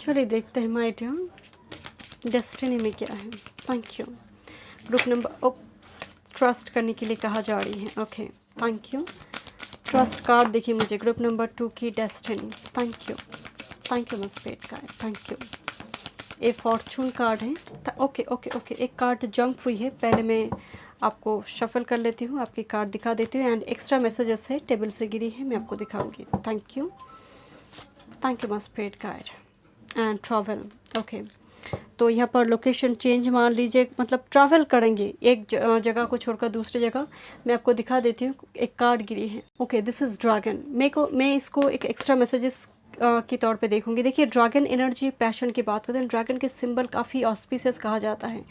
चलिए देखते हैं माय डियर डेस्टिनी में क्या है। Thank you. Group number trust करने के लिए कहा जा रही है। Okay, thank you. Trust card देखिए मुझे, ग्रुप नंबर 2 की डेस्टिनी। थैंक यू मस्पेट का, थैंक यू। ये फॉर्चून कार्ड है। ओके ओके ओके, एक कार्ड जंप हुई है, पहले मैं आपको शफल कर लेती हूँ, आपकी कार्ड दिखा देती हूँ। एंड एक्स्ट्रा मैसेजेस है, टेबल से गिरी है, मैं आपको दिखाऊंगी। Thank you my spirit card. And travel. Okay, तो यहाँ पर लोकेशन चेंज मान लीजिए, मतलब ट्रैवल करेंगे एक जगह को छोड़कर दूसरी जगह। मैं आपको दिखा देती हूँ, एक कार्ड गिरी है। Okay, this is dragon. मैं इसको एक एक्स्ट्रा मैसेजेस की तौर पे देखूंगी। देखिए, ड्रैगन एनर्जी पैशन की बात करते हैं। ड्रैगन के सिंबल काफ़ी ऑस्पिशियस कहा जाता है।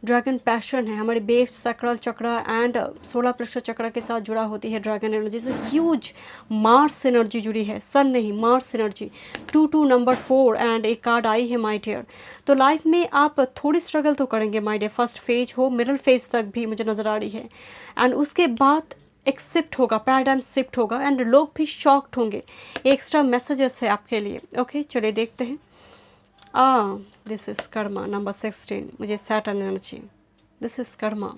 ड्रैगन पैशन है, हमारे बेस सैक्रल चक्र एंड 16 प्रेक्षर चक्र के साथ जुड़ा होती है। ड्रैगन एनर्जी से ह्यूज मार्स एनर्जी जुड़ी है, सन नहीं मार्स एनर्जी। 2 नंबर 4 एंड एक कार्ड आई है माय डियर। तो लाइफ में आप थोड़ी स्ट्रगल तो करेंगे माय डियर। फर्स्ट फेज हो, मिडिल फेज तक भी मुझे नज़र आ रही है, एंड उसके बाद एक्सेप्ट होगा, पैराडाइम शिफ्ट होगा, एंड लोग भी शॉक्ड होंगे। एक्स्ट्रा मैसेजेस है आपके लिए। ओके, चलिए देखते हैं। दिस इज़ कर्मा नंबर 16, मुझे Saturn energy. This is Karma.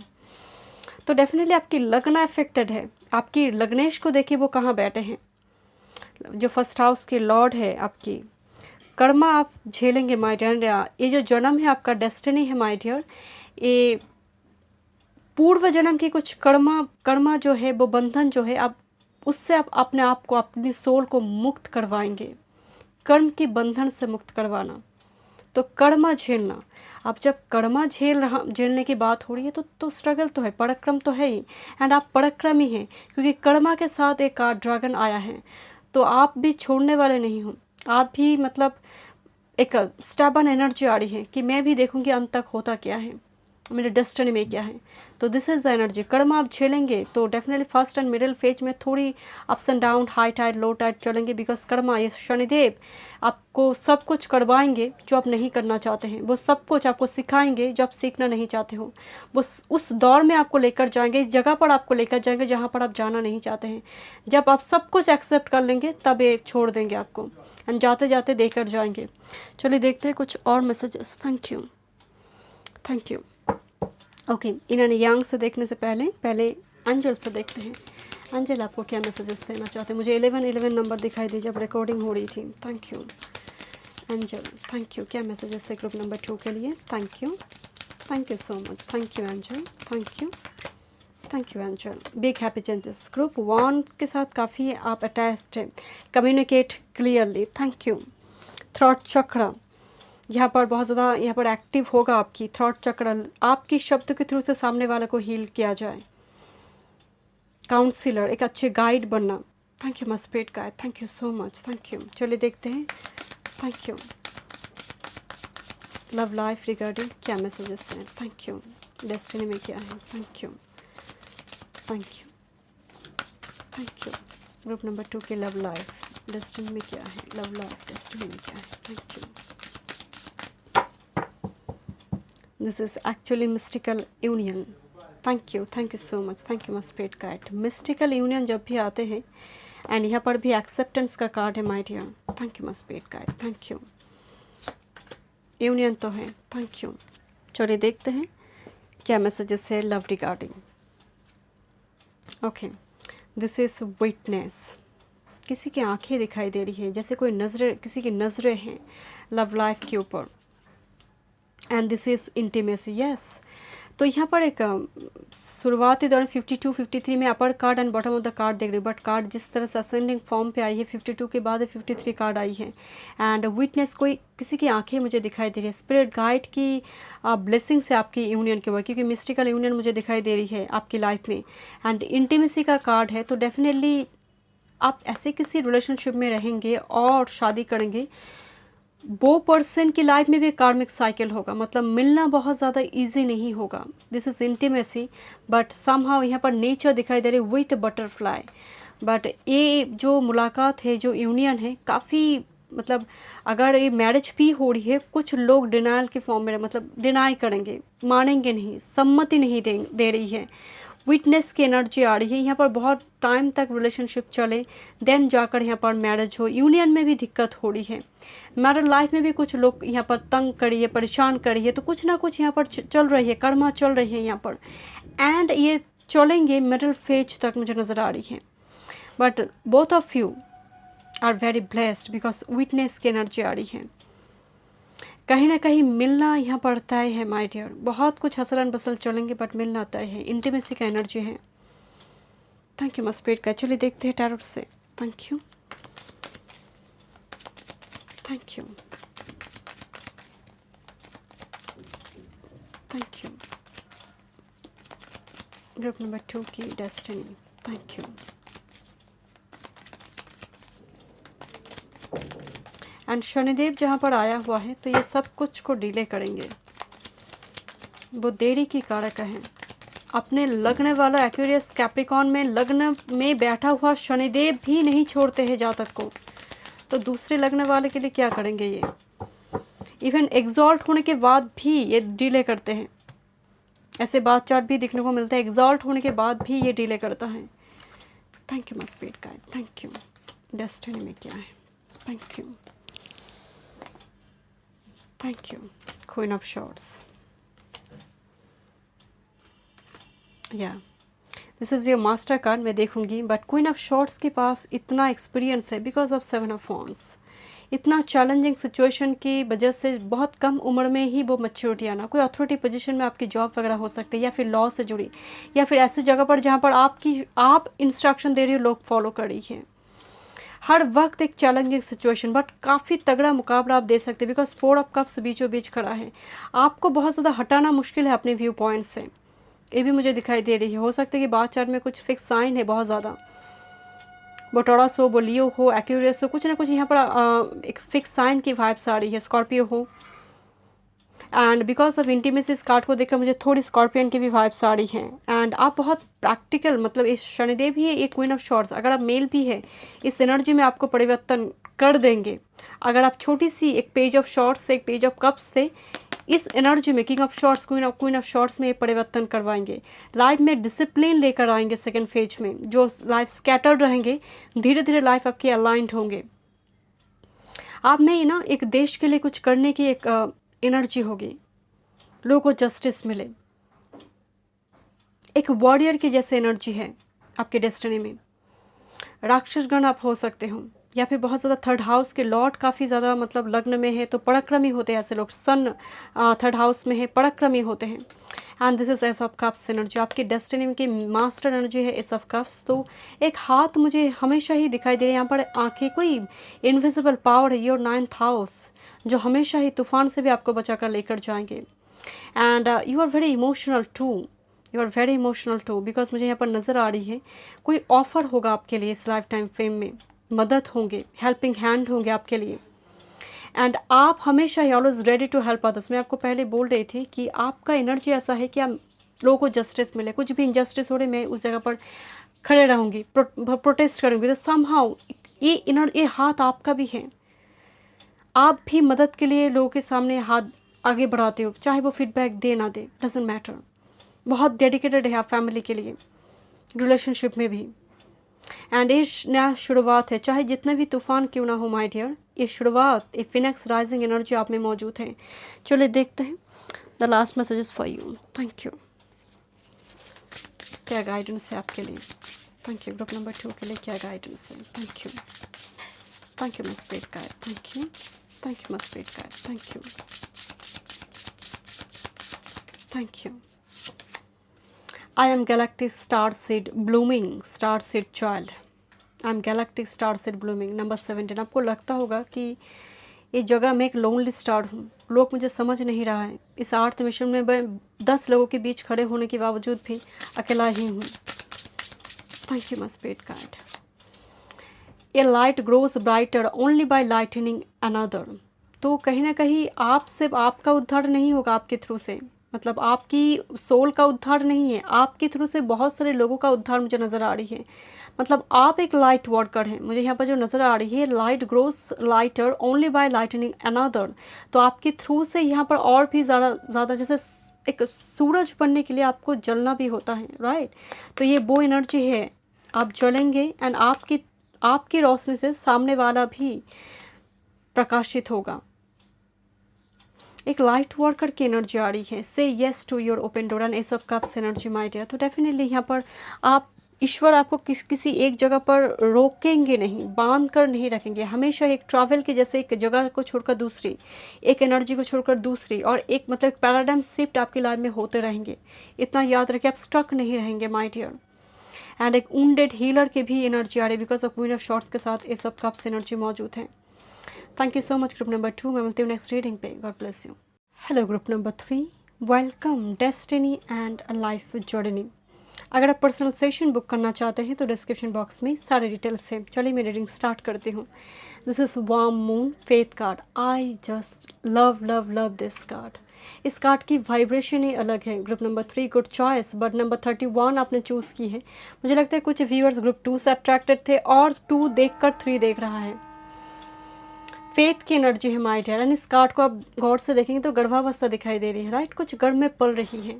तो डेफिनेटली आपकी लग्न अफेक्टेड है। आपकी लग्नेश को देखिए वो कहाँ बैठे हैं, जो फर्स्ट हाउस के लॉर्ड है आपकी। कर्मा आप झेलेंगे माय डियर। ये जो जन्म है आपका, डेस्टिनी है माय डियर। ये पूर्व जन्म की कुछ कर्मा जो है, वो बंधन जो है, आप उससे आप अपने आप को, अपनी सोल को मुक्त करवाएंगे। कर्म के बंधन से मुक्त करवाना, तो कर्मा झेलना। अब जब कर्मा झेलने की बात हो रही है तो स्ट्रगल तो है, पराक्रम तो है ही। एंड आप पराक्रमी हैं, क्योंकि कर्मा के साथ एक ड्रैगन आया है। तो आप भी छोड़ने वाले नहीं हो। आप भी मतलब एक स्टैबन एनर्जी आ रही है कि मैं भी देखूंगी अंत तक होता क्या है, मेरे डेस्टिनी में क्या है। तो दिस इज़ द एनर्जी। कर्म आप झेलेंगे तो definitely first and middle phase में थोड़ी ups and down, high tide low tide चलेंगे, बिकॉज कर्मा, ये शनिदेव आपको सब कुछ करवाएंगे जो आप नहीं करना चाहते हैं। वो सब कुछ आपको सिखाएंगे जो आप सीखना नहीं चाहते हो। वो उस दौर में आपको लेकर जाएंगे, इस जगह पर आपको लेकर जाएंगे जहाँ पर आप जाना नहीं चाहते हैं। जब आप सब कुछ एक्सेप्ट कर लेंगे तब ये छोड़ देंगे आपको, एंड जाते जाते देकर जाएंगे। चलिए देखते हैं कुछ और मैसेजेस। Thank you. ओके, इन्होंने यांग से देखने से पहले अंजल से देखते हैं। अंजल आपको क्या मैसेजेस देना चाहते हैं? मुझे 11 नंबर दिखाई दी जब रिकॉर्डिंग हो रही थी। Thank you angel, thank you. क्या मैसेजेस है ग्रुप नंबर 2 के लिए? Thank you so much. Thank you angel, thank you angel. Big happy changes. Group 1 के साथ काफ़ी आप अटैच्ड हैं। Communicate clearly. Thank you. Throat chakra यहाँ पर बहुत ज़्यादा यहाँ पर एक्टिव होगा। आपकी थ्रॉट चक्र, आपकी शब्द के थ्रू से सामने वाले को हील किया जाए। काउंसिलर, एक अच्छे गाइड बनना। Thank you my spirit guide, thank you so much. Thank you. चलिए देखते हैं। Thank you. Love life regarding क्या मैसेजेस हैं? Thank you. डेस्टिनी में क्या है? Thank you. ग्रुप नंबर 2 के लव लाइफ डेस्टिनी में क्या है? लव लाइफ डेस्टिनी में क्या है? Thank you. This is actually mystical union. Thank you so much, thank you my spirit guide. Mystical union जब भी आते हैं एंड यहाँ पर भी एक्सेप्टेंस का कार्ड है my dear. Thank you my spirit guide, thank you. Union तो है, थैंक यू। चलिए देखते हैं क्या मैसेजेस है love regarding. Okay, this is witness. किसी की आंखें दिखाई दे रही है, जैसे कोई नज़रें, किसी की नज़रें हैं लव लाइफ के ऊपर। And this is intimacy, yes. तो यहाँ पर एक शुरुआती दौरान 52 53 में upper card and bottom of the card देख रही हूँ, बट कार्ड जिस तरह से असेंडिंग फॉर्म पे आई है 52 के बाद 53 कार्ड आई है। एंड विटनेस, कोई किसी की आंखें मुझे दिखाई दे रही है। स्पिरिट गाइड की ब्लेसिंग से आपकी यूनियन के ऊपर, क्योंकि मिस्टिकल यूनियन मुझे दिखाई दे रही है आपकी लाइफ में। एंड इंटीमेसी का कार्ड है, तो डेफिनेटली आप ऐसे किसी रिलेशनशिप में रहेंगे और शादी करेंगे। वो पर्सन की लाइफ में भी कार्मिक साइकिल होगा, मतलब मिलना बहुत ज़्यादा इजी नहीं होगा। This is intimacy, but somehow यहाँ पर नेचर दिखाई दे रही है विथ बटरफ्लाई। बट ये जो मुलाकात है, जो यूनियन है, काफ़ी मतलब अगर ये मैरिज भी हो रही है, कुछ लोग डिनाइल के फॉर्म में, मतलब डिनाई करेंगे, मानेंगे नहीं, सम्मति नहीं दे रही है। विटनेस की एनर्जी आ रही है यहाँ पर। बहुत टाइम तक रिलेशनशिप चले, देन जाकर यहाँ पर मैरिज हो। यूनियन में भी दिक्कत हो रही है, मैरिड लाइफ में भी कुछ लोग यहाँ पर तंग करिए, परेशान करिए, तो कुछ ना कुछ यहाँ पर चल रही है, कर्मा चल रही है यहाँ पर। एंड ये चलेंगे मिडिल फेज तक मुझे नज़र आ रही है। But both of you are very blessed because witness की एनर्जी आ रही है। कहीं ना कहीं मिलना यहाँ पर तय है माय डियर। बहुत कुछ हसलन बसल चलेंगे, बट मिलना तय है। इंटीमेसी का एनर्जी है। थैंक यू माय स्पिरिट का। चलिए देखते हैं टैरोट से। Thank you, thank you, thank you. Group number 2 की destiny, thank you. And Shanidev जहाँ पर आया हुआ है, तो ये सब कुछ को डिले करेंगे। वो देरी की कारक है। अपने लगने वाला एक्वेरियस कैप्रिकॉन में लग्न में बैठा हुआ शनिदेव भी नहीं छोड़ते हैं जातक को, तो दूसरे लगने वाले के लिए क्या करेंगे ये। इवन एग्जॉल्ट होने के बाद भी ये डिले करते हैं। ऐसे बात चार्ट भी दिखने को मिलता है, एग्जॉल्ट होने के बाद भी ये डिले करता है। Thank you my spirit guide, thank you. Destiny में क्या है, thank you, thank you. Queen of swords, या this is your master card. मैं देखूंगी, बट क्वीन ऑफ शॉर्ट्स के पास इतना एक्सपीरियंस है बिकॉज ऑफ 7 ऑफ वॉन्ड्स। इतना चैलेंजिंग सिचुएशन की वजह से बहुत कम उम्र में ही वो मैच्योरिटी आना। कोई अथॉरिटी पोजीशन में आपकी जॉब वगैरह हो सकती है, या फिर लॉ से जुड़ी, या फिर ऐसी जगह पर जहाँ पर आप इंस्ट्रक्शन दे रही हो, लोग फॉलो कर रही है। हर वक्त एक चैलेंजिंग सिचुएशन, बट काफ़ी तगड़ा मुकाबला आप दे सकते हैं बिकॉज 4 ऑफ कप्स बीचों बीच खड़ा है। आपको बहुत ज़्यादा हटाना मुश्किल है अपने व्यू पॉइंट से, ये भी मुझे दिखाई दे रही है। हो सकता है कि बात चार्ट में कुछ फिक्स साइन है बहुत ज़्यादा, वो टॉरस हो, वो लियो हो, एक्यूरियस हो, कुछ ना कुछ यहाँ पर एक फिक्स साइन की वाइब्स आ रही है। स्कॉर्पियो हो, एंड बिकॉज ऑफ इंटीमेसी इस कार्ड को देखकर मुझे थोड़ी स्कॉर्पियन की भी वाइब्स आ रही हैं। एंड आप बहुत प्रैक्टिकल, मतलब इस शनिदेव भी है, एक क्वीन ऑफ शॉर्ट्स, अगर आप मेल भी है, इस एनर्जी में आपको परिवर्तन कर देंगे। अगर आप छोटी सी एक पेज ऑफ शॉर्ट्स से एक पेज ऑफ कप्स थे, इस एनर्जी में king of shorts, queen of shorts में ये परिवर्तन करवाएंगे। लाइफ में डिसिप्लिन लेकर आएंगे। सेकंड फेज में जो लाइफ स्कैटर्ड रहेंगे, धीरे धीरे लाइफ आपके अलाइंड होंगे। आप में ना एक देश के लिए कुछ करने की एक एनर्जी होगी, लोगों को जस्टिस मिले। एक वॉरियर की जैसे एनर्जी है आपके डेस्टिनी में। राक्षसगण आप हो सकते हो, या फिर बहुत ज़्यादा थर्ड हाउस के लॉर्ड काफ़ी ज़्यादा मतलब लग्न में है, तो पराक्रमी होते हैं ऐसे लोग। सन थर्ड हाउस में है, पराक्रमी होते हैं। And this is S of cups energy, आपकी डेस्टिनी की मास्टर एनर्जी है एस ऑफ कप्स। तो एक हाथ मुझे हमेशा ही दिखाई दे रहा है यहाँ पर, आंखें, कोई इनविजिबल पावर है, योर 9th हाउस, जो हमेशा ही तूफान से भी आपको बचा कर लेकर जाएंगे। And you are very emotional too, you are very emotional too, because मुझे यहाँ पर नज़र आ रही है कोई ऑफर होगा आपके लिए इस लाइफ टाइम फ्रेम में, मदद होंगे, हेल्पिंग हैंड होंगे आपके लिए। एंड आप हमेशा ही always ready to help others. मैं आपको पहले बोल रही थी कि आपका एनर्जी ऐसा है कि आप लोगों को जस्टिस मिले, कुछ भी इनजस्टिस हो रही, मैं उस जगह पर खड़े रहूँगी, प्रोटेस्ट करूँगी। तो समहाउ ये हाथ आपका भी है, आप भी मदद के लिए लोगों के सामने हाथ आगे बढ़ाते हो, चाहे वो फीडबैक दे ना दे, डजेंट मैटर। बहुत डेडिकेटेड है आप फैमिली के लिए, रिलेशनशिप में भी। एंड ये नया शुरुआत है, चाहे जितने भी तूफान क्यों ना हो माय डियर, ये शुरुआत, ये फिनिक्स राइजिंग एनर्जी आप में मौजूद है। चलिए देखते हैं the last messages for you. Thank you. क्या गाइडेंस है आपके लिए? Thank you. ग्रुप नंबर 2 के लिए क्या गाइडेंस है? Thank you. Thank you my spirit guide, thank you. Thank you my spirit guide, thank you. Thank you. I am galactic star seed blooming, star seed child. I am galactic star seed blooming. Number 17। आपको लगता होगा कि ये जगह मैं एक lonely star हूँ, लोग मुझे समझ नहीं रहा है। इस आर्थ मिशन में मैं 10 लोगों के बीच खड़े होने के बावजूद भी अकेला ही हूँ। Thank you my spirit guide. A light grows brighter only by lightning another. तो कहीं ना कहीं आप सिर्फ आपका उद्धार नहीं होगा आपके थ्रू से, मतलब आपकी सोल का उद्धार नहीं है, आपके थ्रू से बहुत सारे लोगों का उद्धार मुझे नज़र आ रही है। मतलब आप एक लाइट वर्कर हैं, मुझे यहाँ पर जो नज़र आ रही है, light grows lighter only by lightning another. तो आपके थ्रू से यहाँ पर और भी ज़्यादा जैसे एक सूरज बनने के लिए आपको जलना भी होता है, राइट। तो ये वो एनर्जी है, आप जलेंगे एंड आपकी रोशनी से सामने वाला भी प्रकाशित होगा। एक लाइट वर्कर की एनर्जी आ रही है। से yes to your open door and ace of cups energy my dear. तो डेफिनेटली यहाँ पर आप, ईश्वर आपको किसी एक जगह पर रोकेंगे नहीं, बांध कर नहीं रखेंगे। हमेशा एक ट्रैवल के जैसे एक जगह को छोड़कर दूसरी, एक एनर्जी को छोड़कर दूसरी, और एक मतलब पैराडाइम शिफ्ट आपकी लाइफ में होते रहेंगे। इतना याद रखिए, आप स्टक नहीं रहेंगे माय डियर। एंड एक वुंडेड हीलर की भी एनर्जी आ रही है, because of queen of shorts के साथ एस ऑफ कप्स एनर्जी मौजूद है। Thank you so much group number 2। मैं मिलती हूँ नेक्स्ट रीडिंग पे। God bless you. Hello group number 3, welcome destiny and a life journey. अगर आप पर्सनल सेशन बुक करना चाहते हैं तो डिस्क्रिप्शन बॉक्स में सारे डिटेल्स हैं। चलिए मैं रीडिंग स्टार्ट करती हूँ। This is warm moon faith card. I just love love love this card. इस कार्ड की वाइब्रेशन ही अलग है। Group number 3 good choice, but number 31 आपने चूज़ की है। मुझे लगता है कुछ व्यूअर्स ग्रुप 2 से अट्रैक्टेड थे और 2 देखकर 3 देख रहा है। फेथ की एनर्जी है माय डियर। एंड इस कार्ड को आप गौर से देखेंगे तो गर्भावस्था दिखाई दे रही है, राइट। कुछ गर्भ में पल रही है।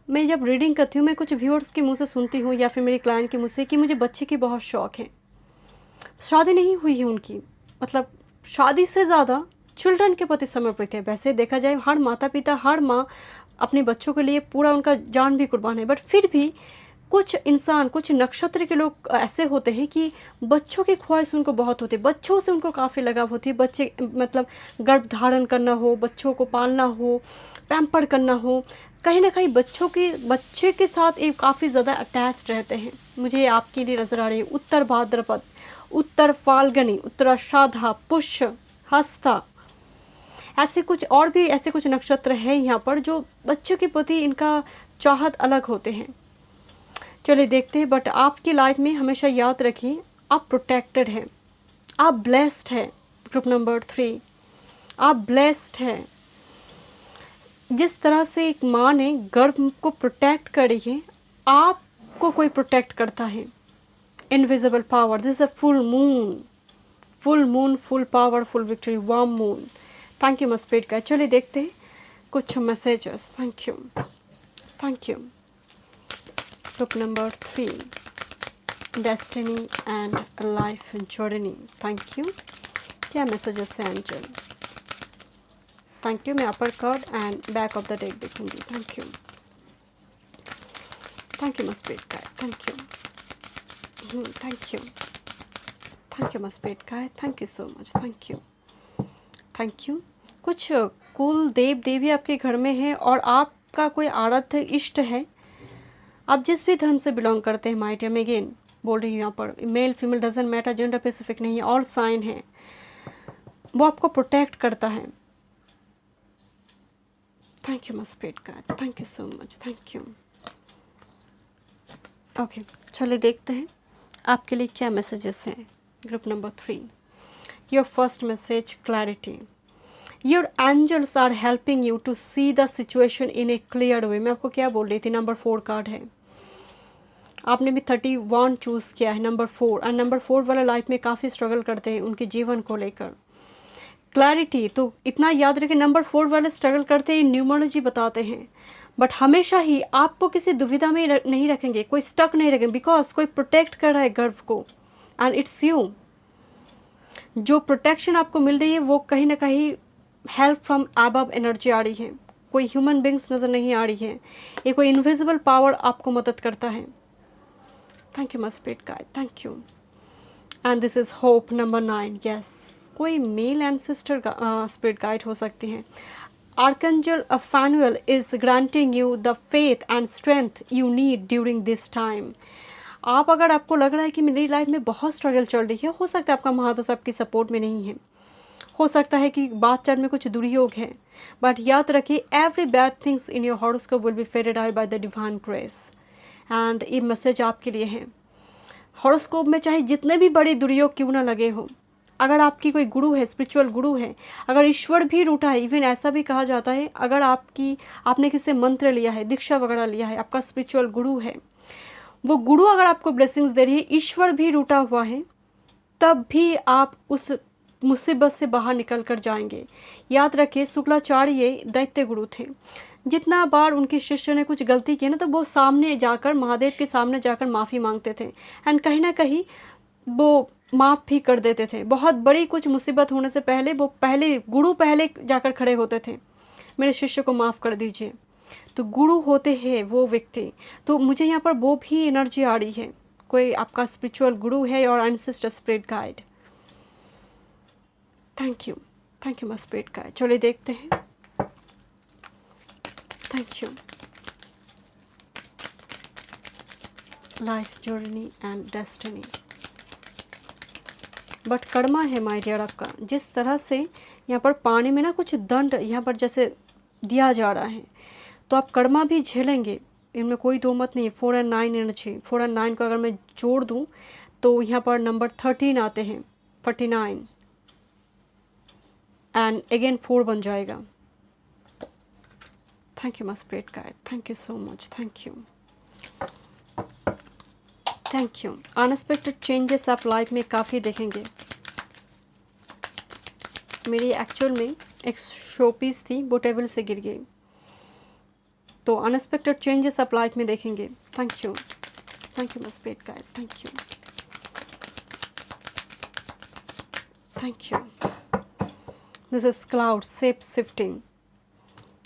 मैं जब रीडिंग करती हूँ, मैं कुछ व्यूअर्स के मुंह से सुनती हूँ या फिर मेरी क्लाइंट के मुंह से कि मुझे बच्चे की बहुत शौक है। शादी नहीं हुई है उनकी, मतलब शादी से ज़्यादा चिल्ड्रन के प्रति समर्पित है। वैसे देखा जाए हर माता पिता, हर माँ अपने बच्चों के लिए पूरा उनका जान भी कुर्बान है, बट फिर भी कुछ इंसान, कुछ नक्षत्र के लोग ऐसे होते हैं कि बच्चों की ख्वाहिश उनको बहुत होती है, बच्चों से उनको काफ़ी लगाव होती है। बच्चे मतलब गर्भ धारण करना हो, बच्चों को पालना हो, पैम्पर करना हो, कहीं ना कहीं बच्चे के साथ ये काफ़ी ज़्यादा अटैच रहते हैं। मुझे आपके लिए नज़र आ रही है उत्तर भाद्रपद, उत्तर फाल्गुनी, उत्तराषाढ़ा, पुष्य, हस्ता, ऐसे कुछ और भी ऐसे कुछ नक्षत्र हैं यहाँ पर जो बच्चों के प्रति इनका चाहत अलग होते हैं। चलिए देखते हैं। बट आपकी लाइफ में हमेशा याद रखिए, आप प्रोटेक्टेड हैं, आप ब्लेस्ड हैं। ग्रुप नंबर 3, आप ब्लेस्ड हैं। जिस तरह से एक माँ ने गर्भ को प्रोटेक्ट करी है, आपको कोई प्रोटेक्ट करता है। Invisible power, this is a full moon, full moon, full power, full victory, warm moon. Thank you my spirit guide. चलिए देखते हैं कुछ messages. Thank you, thank you. Group number 3, destiny and life journey. Thank you. क्या messages है angel? Thank you. मैं upper card and back of the deck देखूंगी। Thank you, thank you my spirit guide. Thank you, thank you, thank you my spirit guide. Thank you so much. Thank you, thank you. कुछ कुल देव देवी आपके घर में हैं और आपका कोई आराध्य इष्ट है। आप जिस भी धर्म से बिलोंग करते हैं माय डियर, मैं अगेन बोल रही हूँ, यहाँ पर male female doesn't matter, gender specific नहीं है, ऑल साइन है। वो आपको प्रोटेक्ट करता है। Thank you my spirit guide. Thank you so much. Thank you. Okay, चलिए देखते हैं आपके लिए क्या मैसेजेस हैं। Group number 3, your first message, clarity. Your angels are helping you to see the situation in a clear way. मैं आपको क्या बोल रही थी, नंबर 4 कार्ड है। आपने भी 31 चूज़ किया है, नंबर 4। और नंबर 4 वाला लाइफ में काफ़ी स्ट्रगल करते हैं उनके जीवन को लेकर। क्लैरिटी। तो इतना याद रखें, नंबर 4 वाले स्ट्रगल करते हैं, न्यूमरोलॉजी बताते हैं, बट हमेशा ही आपको किसी दुविधा में नहीं रखेंगे, कोई स्टक नहीं रखेंगे, बिकॉज कोई प्रोटेक्ट कर रहा है गर्भ को, एंड इट्स यू। जो प्रोटेक्शन आपको मिल रही है वो कहीं ना कहीं हेल्प फ्रॉम अबव एनर्जी आ रही है, कोई ह्यूमन बींग्स नज़र नहीं आ रही है, ये कोई इनविजिबल पावर आपको मदद करता है। Thank you my spirit guide, thank you. And this is hope number 9। Yes, कोई मेल एंसेस्टर स्पिरिट गाइड हो सकती हैं। Archangel Phanuel is granting you the faith and strength you need during this time. आप अगर आपको लग रहा है कि मेरी लाइफ में बहुत स्ट्रगल चल रही है, हो सकता है आपका महादश आपकी सपोर्ट में नहीं है, हो सकता है कि बात चाल में कुछ दुर्योग है, बट याद रखिए every bad things in your horoscope will be faded out by the divine grace. And ये मैसेज आपके लिए है। हॉरोस्कोप में चाहे जितने भी बड़े दुर्योग क्यों ना लगे हो, अगर आपकी कोई गुरु है, स्पिरिचुअल गुरु है, अगर ईश्वर भी रूठा है, इवन ऐसा भी कहा जाता है अगर आपने किसी से मंत्र लिया है, दीक्षा वगैरह लिया है, आपका स्पिरिचुअल गुरु है, वो गुरु अगर आपको ब्लेसिंग्स दे रही है, ईश्वर भी रूठा हुआ है, तब भी आप उस मुसीबत से बाहर निकल कर जाएंगे। याद रखिए शुक्लाचार्य दैत्य गुरु थे, जितना बार उनके शिष्य ने कुछ गलती की ना, तो वो सामने जाकर, महादेव के सामने जाकर माफ़ी मांगते थे, एंड कहीं ना कहीं वो माफ़ भी कर देते थे। बहुत बड़ी कुछ मुसीबत होने से पहले वो गुरु पहले जाकर खड़े होते थे, मेरे शिष्य को माफ़ कर दीजिए। तो गुरु होते हैं वो व्यक्ति। तो मुझे यहाँ पर वो भी एनर्जी आ रही है, कोई आपका स्पिरिचुअल गुरु है और ancestor spirit guide. Thank you my spirit guide. चलिए देखते हैं। Thank you. Life journey and destiny. But Karma है माय डियर आपका, जिस तरह से यहाँ पर पानी में ना कुछ दंड यहाँ पर जैसे दिया जा रहा है, तो आप कर्मा भी झेलेंगे, इनमें कोई दो मत नहीं है। 4 और 9 एनर्जी, 4 और 9 को अगर मैं जोड़ दूँ तो यहाँ पर नंबर 13 आते हैं, 49 एंड अगेन 4 बन जाएगा। Thank you my spirit guide, thank you so much, thank you, thank you. Unexpected changes आप लाइफ में काफ़ी देखेंगे। मेरी एक्चुअल में एक शो पीस थी, वो टेबल से गिर गई, तो अनएक्सपेक्टेड चेंजेस आप लाइफ में देखेंगे। Thank you my spirit guide, thank you, thank you. This is cloud shape shifting.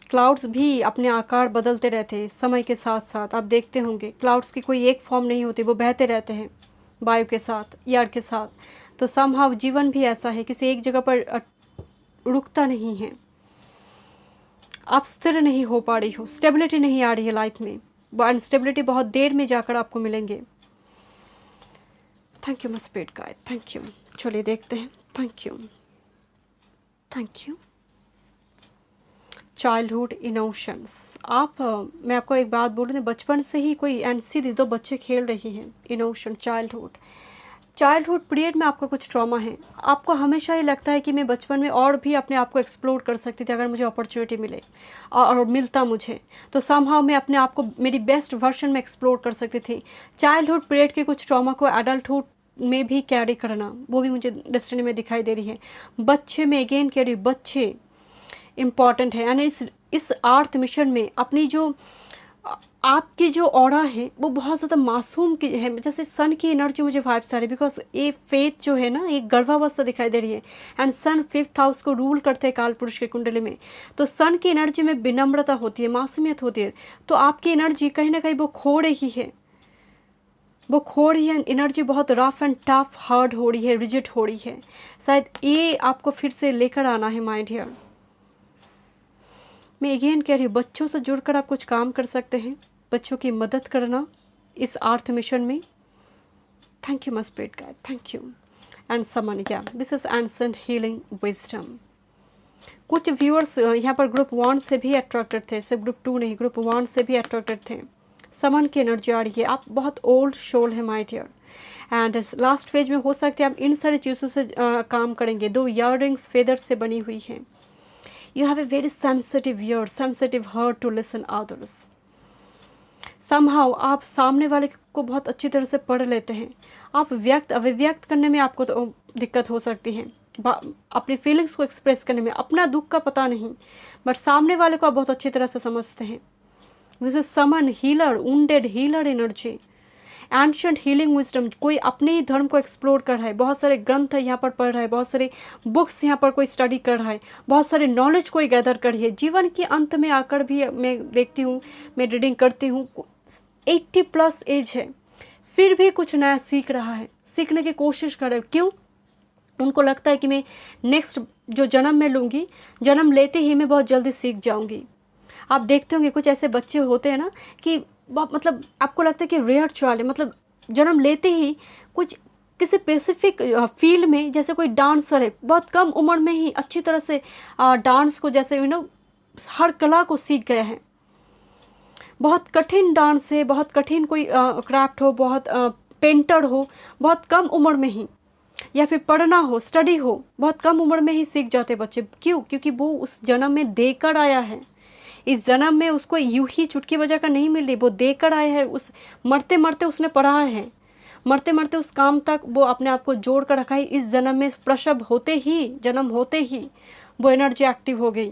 Clouds भी अपने आकार बदलते रहते हैं समय के साथ साथ। आप देखते होंगे क्लाउड्स की कोई एक फॉर्म नहीं होती, वो बहते रहते हैं वायु के साथ, एयर के साथ। तो समहाउ जीवन भी ऐसा है, किसी एक जगह पर रुकता नहीं है, आप स्थिर नहीं हो पा रही हो, स्टेबिलिटी नहीं आ रही है लाइफ में, वो अनस्टेबिलिटी बहुत देर में जाकर आपको मिलेंगे। Thank you my spirit guide, thank you. चलिए देखते हैं। Thank you, thank you. Childhood innocence. मैं आपको एक बात बोल रही हूँ, बचपन से ही कोई एनसीडी 2 बच्चे खेल रही हैं, इनोशन, चाइल्डहुड पीरियड में आपका कुछ ट्रॉमा है। आपको हमेशा ही लगता है कि मैं बचपन में और भी अपने आप को एक्सप्लोर कर सकती थी अगर मुझे अपॉर्चुनिटी मिले और मिलता मुझे, तो समहाउ मैं अपने आप को मेरी बेस्ट वर्जन में एक्सप्लोर कर सकती थी। चाइल्डहुड पीरियड के कुछ ट्रॉमा को एडल्टहुड में भी कैरी करना, वो भी मुझे डेस्टिनी में दिखाई दे रही है। बच्चे में अगेन कह रही हूँ, बच्चे इम्पॉर्टेंट है, यानी इस आर्थ मिशन में अपनी जो आपकी जो ऑरा है वो बहुत ज़्यादा मासूम की है। जैसे सन की एनर्जी मुझे वाइब्स आ रही है, बिकॉज ये फेथ जो है ना, एक गर्भावस्था दिखाई दे रही है, एंड सन 5th हाउस को रूल करते हैं काल पुरुष के कुंडली में। तो सन की एनर्जी में विनम्रता होती है, मासूमियत होती है, तो आपकी एनर्जी कहीं ना कहीं वो खो रही है, एनर्जी बहुत रफ एंड टफ हार्ड हो रही है, रिजिड हो रही है। शायद ये आपको फिर से लेकर आना है माय डियर। मैं अगेन कह रही हूँ, बच्चों से जुड़कर आप कुछ काम कर सकते हैं, बच्चों की मदद करना इस आर्थ मिशन में। Thank you my spirit guide, thank you. And summon, या this is ancient healing wisdom. कुछ व्यूअर्स यहाँ पर ग्रुप 1 से भी अट्रैक्टेड थे, सिर्फ ग्रुप 2 नहीं, ग्रुप 1 से भी अट्रैक्टेड थे। समन की एनर्जी आ रही है, आप बहुत ओल्ड सोल है my dear, and last phase में हो सकते हैं आप इन सारी चीज़ों से काम करेंगे। 2 ईयररिंग्स फेदर से बनी हुई हैं। You have a very sensitive ear, sensitive heart to listen others. Somehow आप सामने वाले को बहुत अच्छी तरह से पढ़ लेते हैं। आप अभिव्यक्त करने में आपको तो दिक्कत हो सकती है, अपनी फीलिंग्स को एक्सप्रेस करने में, अपना दुख का पता नहीं बट सामने वाले को आप बहुत अच्छी तरह से समझते हैं। This is someone healer, wounded healer energy, ancient healing wisdom. कोई अपने ही धर्म को एक्सप्लोर कर रहा है, बहुत सारे ग्रंथ है यहाँ पर पढ़ रहा है, बहुत सारे बुक्स यहाँ पर कोई स्टडी कर रहा है, बहुत सारे नॉलेज कोई गैदर कर रही है। जीवन के अंत में आकर भी मैं देखती हूँ, मैं रीडिंग करती हूँ, 80+ एज है, फिर भी कुछ नया सीख रहा है, सीखने की कोशिश कर रहे। क्यों? उनको लगता है कि मैं नेक्स्ट जो जन्म में लूँगी, जन्म लेते ही मैं बहुत जल्दी सीख जाऊँगी। आप देखते होंगे कुछ ऐसे बच्चे होते हैं ना कि मतलब आपको लगता है कि रेयर चाइल्ड है, मतलब जन्म लेते ही कुछ किसी स्पेसिफिक फील्ड में, जैसे कोई डांसर है, बहुत कम उम्र में ही अच्छी तरह से डांस को, जैसे हर कला को सीख गया है। बहुत कठिन डांस है, बहुत कठिन कोई क्राफ्ट हो, बहुत पेंटर हो, बहुत कम उम्र में ही, या फिर पढ़ना हो, स्टडी हो, बहुत कम उम्र में ही सीख जाते बच्चे। क्यों? क्योंकि वो उस जन्म में देकर आया है। इस जन्म में उसको यूं ही चुटकी बजा कर नहीं मिल रही, वो देकर आया है। उस मरते मरते उसने पढ़ा है, मरते मरते उस काम तक वो अपने आप को जोड़ कर रखा है। इस जन्म में प्रसव होते ही, जन्म होते ही वो एनर्जी एक्टिव हो गई,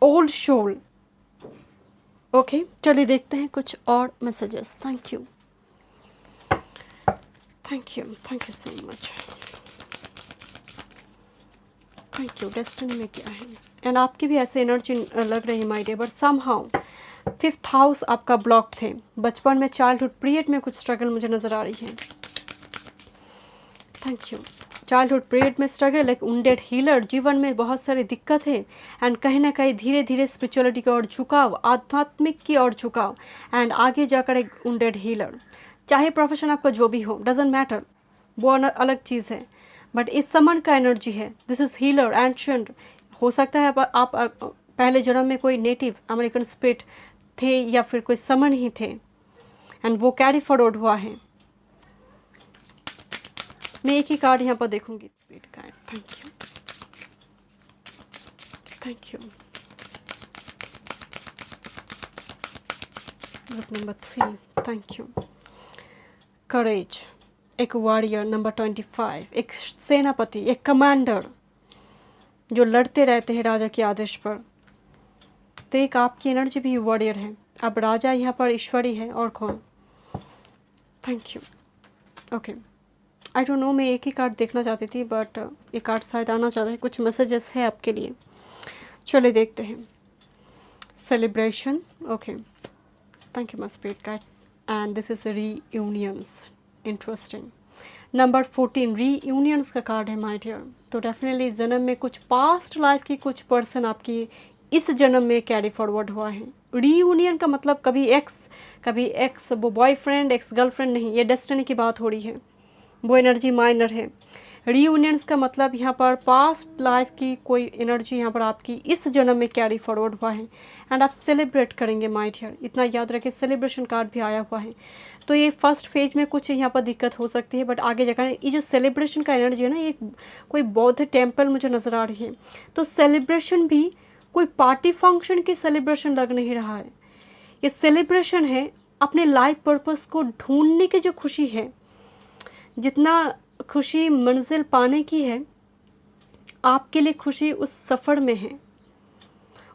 ओल्ड सोल। ओके, चलिए देखते हैं कुछ और messages. Thank you, thank you, thank you so much, thank you. Destiny में क्या है? एंड आपकी भी ऐसे एनर्जी लग रही है my dear, but somehow 5th house आपका ब्लॉक थे। बचपन में, चाइल्डहुड पीरियड में कुछ स्ट्रगल मुझे नज़र आ रही है। Thank you. चाइल्डहुड पीरियड में स्ट्रगल, एक वुंडेड हीलर, जीवन में बहुत सारी दिक्कत है एंड कहीं ना कहीं धीरे धीरे स्पिरिचुअलिटी की ओर झुकाव, आध्यात्मिक की ओर झुकाव, एंड आगे जाकर एक वुंडेड हीलर। चाहे प्रोफेशन आपका जो भी हो, डजेंट मैटर, वो अलग चीज़ है, बट इस समन का एनर्जी है। This is healer, ancient. हो सकता है आप पहले जन्म में कोई नेटिव अमेरिकन स्पिरिट थे या फिर कोई समन ही थे एंड वो कैरी फॉरवर्ड हुआ है। मैं एक ही कार्ड यहाँ पर देखूंगी, स्पिरिट का है। Thank you, thank you. Group number 3, thank you. Courage, एक वॉरियर। नंबर 25, एक सेनापति, एक कमांडर जो लड़ते रहते हैं राजा के आदेश पर। तो एक आपकी एनर्जी भी वॉरियर है। अब राजा यहाँ पर ईश्वरी है, और कौन? Thank you. Okay, I don't know, मैं एक ही कार्ड देखना चाहती थी बट ये कार्ड शायद आना चाहता है। कुछ मैसेजेस है आपके लिए, चलिए देखते हैं। Celebration, okay, thank you my spirit guide. And this is reunions, interesting. Number 14, reunions का कार्ड है माय डियर। तो डेफिनेटली इस जन्म में कुछ पास्ट लाइफ की कुछ पर्सन आपकी इस जन्म में कैरी फॉरवर्ड हुआ है। रीयूनियन का मतलब कभी एक्स वो बॉयफ्रेंड, एक्स गर्लफ्रेंड नहीं, ये डेस्टिनी की बात हो रही है, वो एनर्जी माइनर है। रीयूनियंस का मतलब यहाँ पर पास्ट लाइफ की कोई एनर्जी यहाँ पर आपकी इस जन्म में कैरी फॉरवर्ड हुआ है एंड आप सेलिब्रेट करेंगे माय डियर। इतना याद रखें, सेलिब्रेशन कार्ड भी आया हुआ है। तो ये फर्स्ट फेज में कुछ यहाँ पर दिक्कत हो सकती है बट आगे जाकर ये जो सेलिब्रेशन का एनर्जी है ना, ये कोई बौद्ध टेम्पल मुझे नज़र आ रही है। तो सेलिब्रेशन भी कोई पार्टी फंक्शन की सेलिब्रेशन लग नहीं रहा है, ये सेलिब्रेशन है अपने लाइफ पर्पस को ढूंढने की जो खुशी है। जितना खुशी मंजिल पाने की है, आपके लिए खुशी उस सफ़र में है,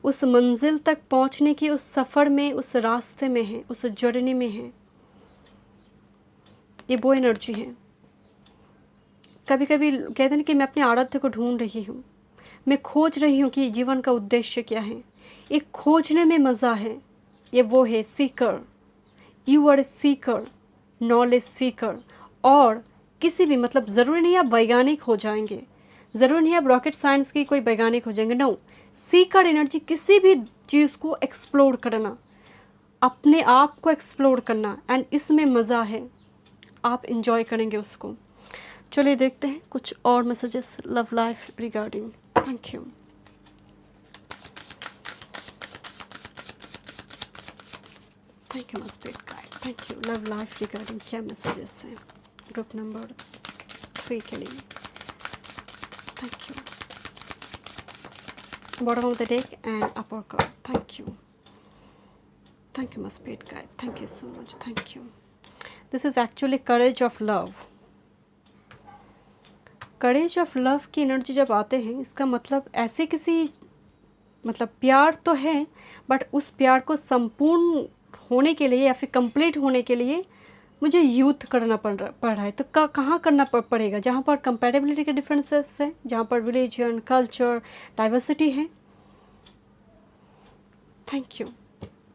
उस मंजिल तक पहुंचने की, उस सफ़र में, उस रास्ते में है, उस जर्नी में है। ये वो एनर्जी है। कभी कभी कहते हैं कि मैं अपने आराध्य को ढूंढ रही हूँ, मैं खोज रही हूँ कि जीवन का उद्देश्य क्या है। एक खोजने में मज़ा है। ये वो है seeker, you are a seeker, knowledge seeker. और किसी भी, मतलब ज़रूरी नहीं आप वैज्ञानिक हो जाएंगे, ज़रूरी नहीं आप रॉकेट साइंस की कोई वैज्ञानिक हो जाएंगे, नो। सीकर एनर्जी, किसी भी चीज़ को एक्सप्लोर करना, अपने आप को एक्सप्लोर करना, एंड इसमें मज़ा है, आप इंजॉय करेंगे उसको। चलिए देखते हैं कुछ और messages love life regarding. Thank you, thank you my spirit guide, thank you. Love life regarding क्या मैसेजेस हैं ग्रुप नंबर 3 के लिए? Thank you. Bottom of the deck and upper card, thank you, thank you my spirit guide, thank you so much, thank you. This is actually courage of love. Courage of love की energy जब आते हैं, इसका मतलब ऐसे किसी, मतलब प्यार तो है बट उस प्यार को संपूर्ण होने के लिए या फिर कंप्लीट होने के लिए मुझे यूथ करना पड़ रहा है। तो कहाँ करना पड़ेगा? जहाँ पर कंपैटिबिलिटी के डिफरेंसेस हैं, जहाँ पर रिलीजन, कल्चर, डाइवर्सिटी है। Thank you.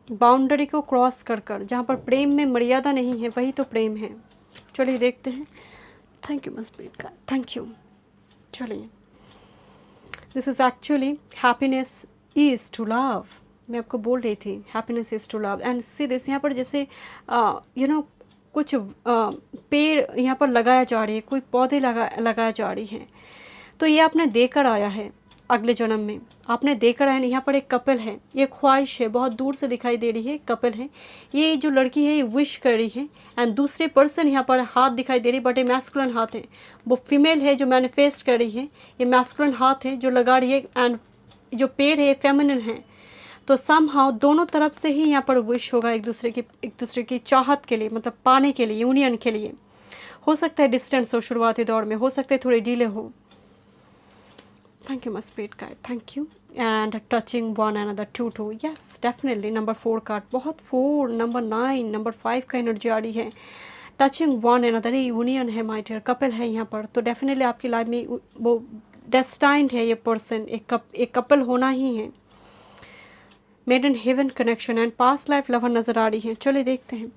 बाउंड्री को क्रॉस कर जहाँ पर प्रेम में मर्यादा नहीं है, वही तो प्रेम है। चलिए देखते हैं। थैंक यू मस्पीट का, थैंक यू। चलिए, this is actually happiness is to love. मैं आपको बोल रही थी happiness is to love. And see this, यहाँ पर जैसे कुछ पेड़ यहाँ पर लगाया जा रही है, कोई पौधे लगाया जा रही हैं, तो ये आपने देकर आया है अगले जन्म में, आपने देकर आया। यहाँ पर एक कपल है, ये ख्वाहिश है, बहुत दूर से दिखाई दे रही है, कपल है। ये जो लड़की है ये विश कर रही है, एंड दूसरे पर्सन यहाँ पर हाथ दिखाई दे रही है, बट ये मैस्कुलिन हाथ है। वो फीमेल है जो मैनिफेस्ट कर रही है, ये मैस्कुलिन हाथ है जो लगा रही है, एंड जो पेड़ है फेमिनिन है। तो समहाउ दोनों तरफ से ही यहाँ पर विश होगा एक दूसरे की चाहत के लिए, मतलब पाने के लिए, यूनियन के लिए। हो सकता है डिस्टेंस हो शुरुआती दौर में, हो सकता है थोड़ी डिले हो। Thank you my sweet guy, thank you. And touching one another, to yes definitely. Number 4 card, बहुत 4, नंबर 9, नंबर 5 का एनर्जी आ रही है। टचिंग वन अनदर, यूनियन है माय डियर, कपल है यहाँ पर। तो डेफिनेटली आपकी लाइफ में वो डेस्टाइंड है, ये पर्सन एक कपल होना ही है। Made in heaven connection and past life lover नज़र आ रही है। चलिए देखते हैं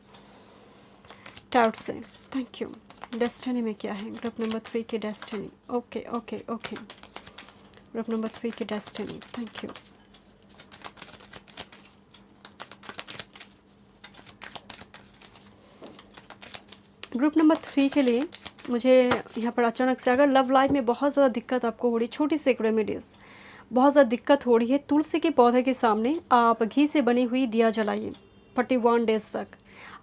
टाउट से। Thank you. डेस्टिनी में क्या है? ग्रुप नंबर 3 की destiny. Okay okay okay, group number 3 की destiny. Thank you. Group number 3 के लिए मुझे यहाँ पर अचानक से, अगर लव लाइफ में बहुत ज़्यादा दिक्कत आपको हो रही, छोटी सी एक रेमेडीज़, बहुत ज़्यादा दिक्कत हो रही है, तुलसी के पौधे के सामने आप घी से बनी हुई दिया जलाइए 41 डेज़ तक।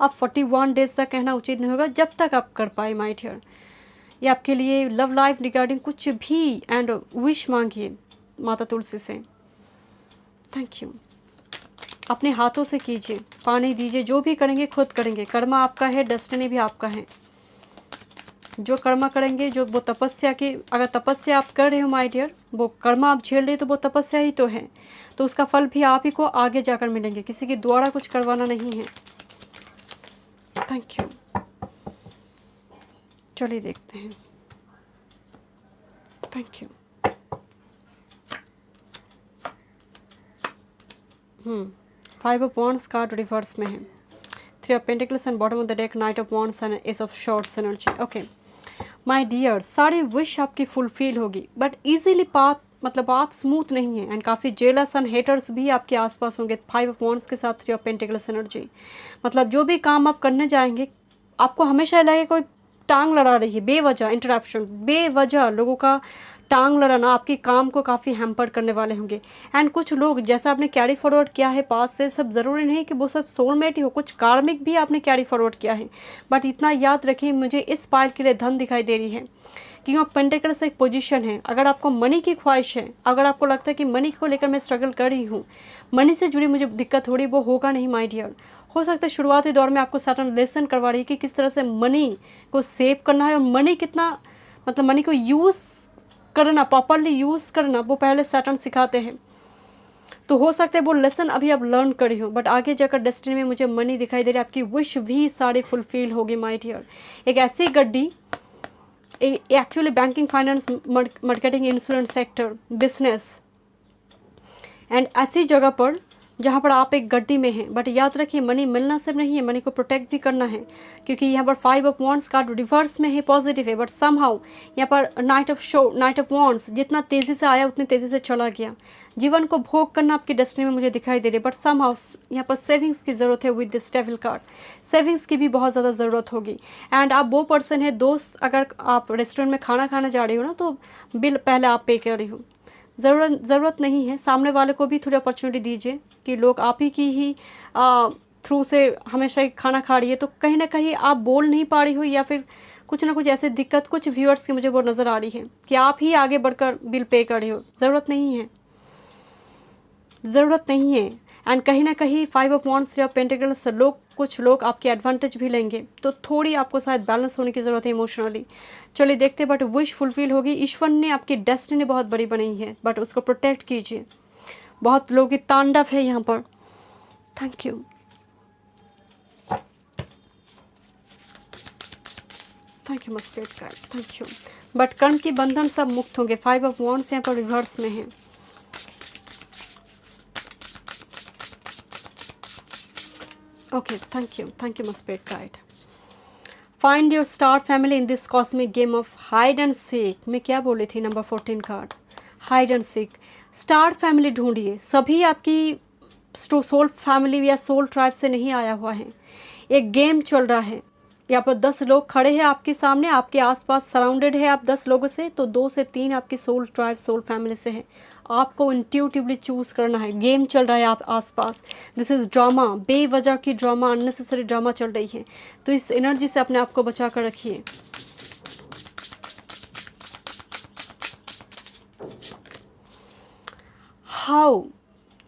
आप 41 डेज़ तक कहना उचित नहीं होगा, जब तक आप कर पाए माय डियर। ये आपके लिए लव लाइफ रिगार्डिंग कुछ भी एंड विश मांगिए माता तुलसी से। Thank you. अपने हाथों से कीजिए, पानी दीजिए, जो भी करेंगे खुद करेंगे। कर्मा आपका है, डेस्टिनी भी आपका है। जो कर्मा करेंगे, जो वो तपस्या की, अगर तपस्या आप कर रहे हो माय डियर, वो कर्मा आप झेल रहे हो, तो वो तपस्या ही तो है। तो उसका फल भी आप ही को आगे जाकर मिलेंगे, किसी के द्वारा कुछ करवाना नहीं है। Thank you. चलिए देखते हैं। Thank you. 5 of wands card reverse में है। 3 of pentacles and bottom of the deck knight of wands and ace of swords energy. Okay my dear, सारी विश आपकी फुलफिल होगी, बट इजीली पाथ, मतलब बात स्मूथ नहीं है, एंड काफ़ी जेलस एंड हेटर्स भी आपके आसपास होंगे। 5 ऑफ वॉन्ड्स के साथ 3 ऑफ पेंटिकल्स एनर्जी, मतलब जो भी काम आप करने जाएंगे, आपको हमेशा लगे कोई टांग लड़ा रही है, बेवजह इंटरप्शन, बेवजह लोगों का टांग लड़ाना आपके काम को काफ़ी हैम्पर करने वाले होंगे। एंड कुछ लोग, जैसा आपने कैरी फॉरवर्ड किया है पास से, सब ज़रूरी नहीं कि वो सब सोलमेट ही हो, कुछ कार्मिक भी आपने कैरी फॉरवर्ड किया है। बट इतना याद रखिए, मुझे इस पाइल के लिए धन दिखाई दे रही है, क्योंकि पेंटिकल्स एक पोजीशन है। अगर आपको मनी की ख्वाहिश है, अगर आपको लगता है कि मनी को लेकर मैं स्ट्रगल कर रही हूँ, मनी से जुड़ी मुझे दिक्कत हो रही, वो होगा नहीं माय डियर। हो सकता है शुरुआती दौर में आपको सर्टन लेसन करवा रही है कि किस तरह से मनी को सेव करना है, और मनी कितना, मतलब मनी को यूज़ करना, प्रॉपरली यूज़ करना, वो पहले सर्टन सिखाते हैं। तो हो सकता है वो लेसन अभी आप लर्न करी हो, बट आगे जाकर डेस्टिनी में मुझे मनी दिखाई दे रही है, आपकी विश भी सारी फुलफिल होगी माय डियर। एक ऐसी गड्डी, actually banking, finance, marketing, insurance sector, business, and ऐसी जगह पर जहाँ पर आप एक गड्डी में हैं। बट याद रखिए, मनी मिलना सिर्फ नहीं है, मनी को प्रोटेक्ट भी करना है, क्योंकि यहाँ पर 5 ऑफ वॉन्ड्स कार्ड रिवर्स में है, पॉजिटिव है, बट समहाउ यहाँ पर नाइट ऑफ वॉन्ड्स जितना तेज़ी से आया उतनी तेज़ी से चला गया। जीवन को भोग करना आपकी डेस्टिनी में मुझे दिखाई दे रही है, बट समहाउ यहाँ पर सेविंग्स की ज़रूरत है। With this devil card savings की भी बहुत ज़्यादा ज़रूरत होगी। एंड आप वो पर्सन है, दोस्त, अगर आप रेस्टोरेंट में खाना खाने जा रही हो ना, तो बिल पहले आप पे कर रही हो। ज़रूरत नहीं है, सामने वाले को भी थोड़ी अपॉर्चुनिटी दीजिए कि लोग आप ही की ही थ्रू से हमेशा ही खाना खा रही है, तो कहीं ना कहीं आप बोल नहीं पा रही हो, या फिर कुछ ना कुछ ऐसे दिक्कत कुछ व्यूअर्स की मुझे वो नज़र आ रही है कि आप ही आगे बढ़कर बिल पे कर रही हो। ज़रूरत नहीं है, ज़रूरत नहीं है। एंड कहीं ना कहीं 5 ऑफ वॉन्ड्स या पेंटिकल्स कुछ लोग आपके एडवांटेज भी लेंगे, तो थोड़ी आपको शायद बैलेंस होने की ज़रूरत है इमोशनली। चलिए देखते हैं, बट विश फुलफिल होगी। ईश्वर ने आपकी डेस्टिनी बहुत बड़ी बनाई है, बट उसको प्रोटेक्ट कीजिए। बहुत लोगों की तांडव है यहाँ पर। थैंक यू, थैंक यू मस्पेट का, थैंक यू। बट कर्म की बंधन सब मुक्त होंगे। 5 ऑफ वॉन्ड्स यहाँ पर रिवर्स में है। Okay, thank you my spirit guide. Find your star family in this cosmic game of hide and seek. मैं क्या बोली थी, number 14 card, hide and seek. Star family ढूंढिए। सभी आपकी सोल फैमिली या सोल ट्राइब से नहीं आया हुआ है। एक गेम चल रहा है। यहाँ पर 10 लोग खड़े हैं आपके सामने, आपके आसपास सराउंडेड है आप 10 लोगों से, तो 2 से 3 आपकी सोल ट्राइब सोल फैमिली से है। आपको इंट्यूटिवली चूज़ करना है। गेम चल रहा है आप आसपास। दिस इज़ ड्रामा, बेवजह की ड्रामा, अननेसेसरी ड्रामा चल रही है। तो इस एनर्जी से अपने आप को बचा कर रखिए। How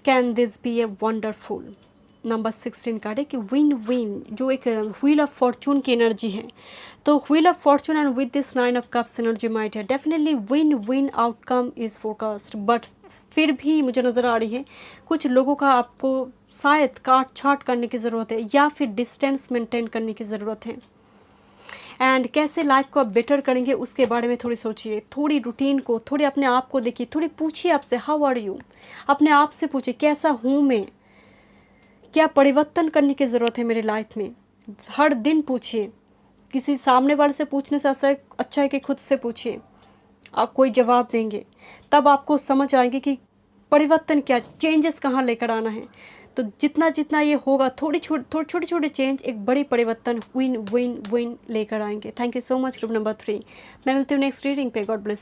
can this be a wonderful. Number 16 card है कि विन विन, जो एक व्हील ऑफ फॉर्चून की एनर्जी है। तो wheel of fortune and with this 9 of cups energy might है। Definitely win win outcome is forecast, but फिर भी मुझे नज़र आ रही है कुछ लोगों का आपको शायद काट छाट करने की ज़रूरत है, या फिर डिस्टेंस मेंटेन करने की ज़रूरत है। एंड कैसे लाइफ को आप बेटर करेंगे उसके बारे में थोड़ी सोचिए। थोड़ी रूटीन को, थोड़ी अपने आप को देखिए, थोड़ी पूछिए आपसे, हाउ आर यू। अपने आप से पूछिए, कैसा हूँ मैं, क्या परिवर्तन करने की ज़रूरत है मेरी लाइफ में। हर दिन पूछिए। किसी सामने वाले से पूछने से अच्छा है कि खुद से पूछिए। आप कोई जवाब देंगे तब आपको समझ आएंगे कि परिवर्तन क्या, चेंजेस कहाँ लेकर आना है। तो जितना जितना ये होगा, छोटे छोटे चेंज एक बड़ी परिवर्तन विन विन विन लेकर आएंगे। Thank you so much group number 3। मैं मिलती हूँ नेक्स्ट रीडिंग पे। God bless.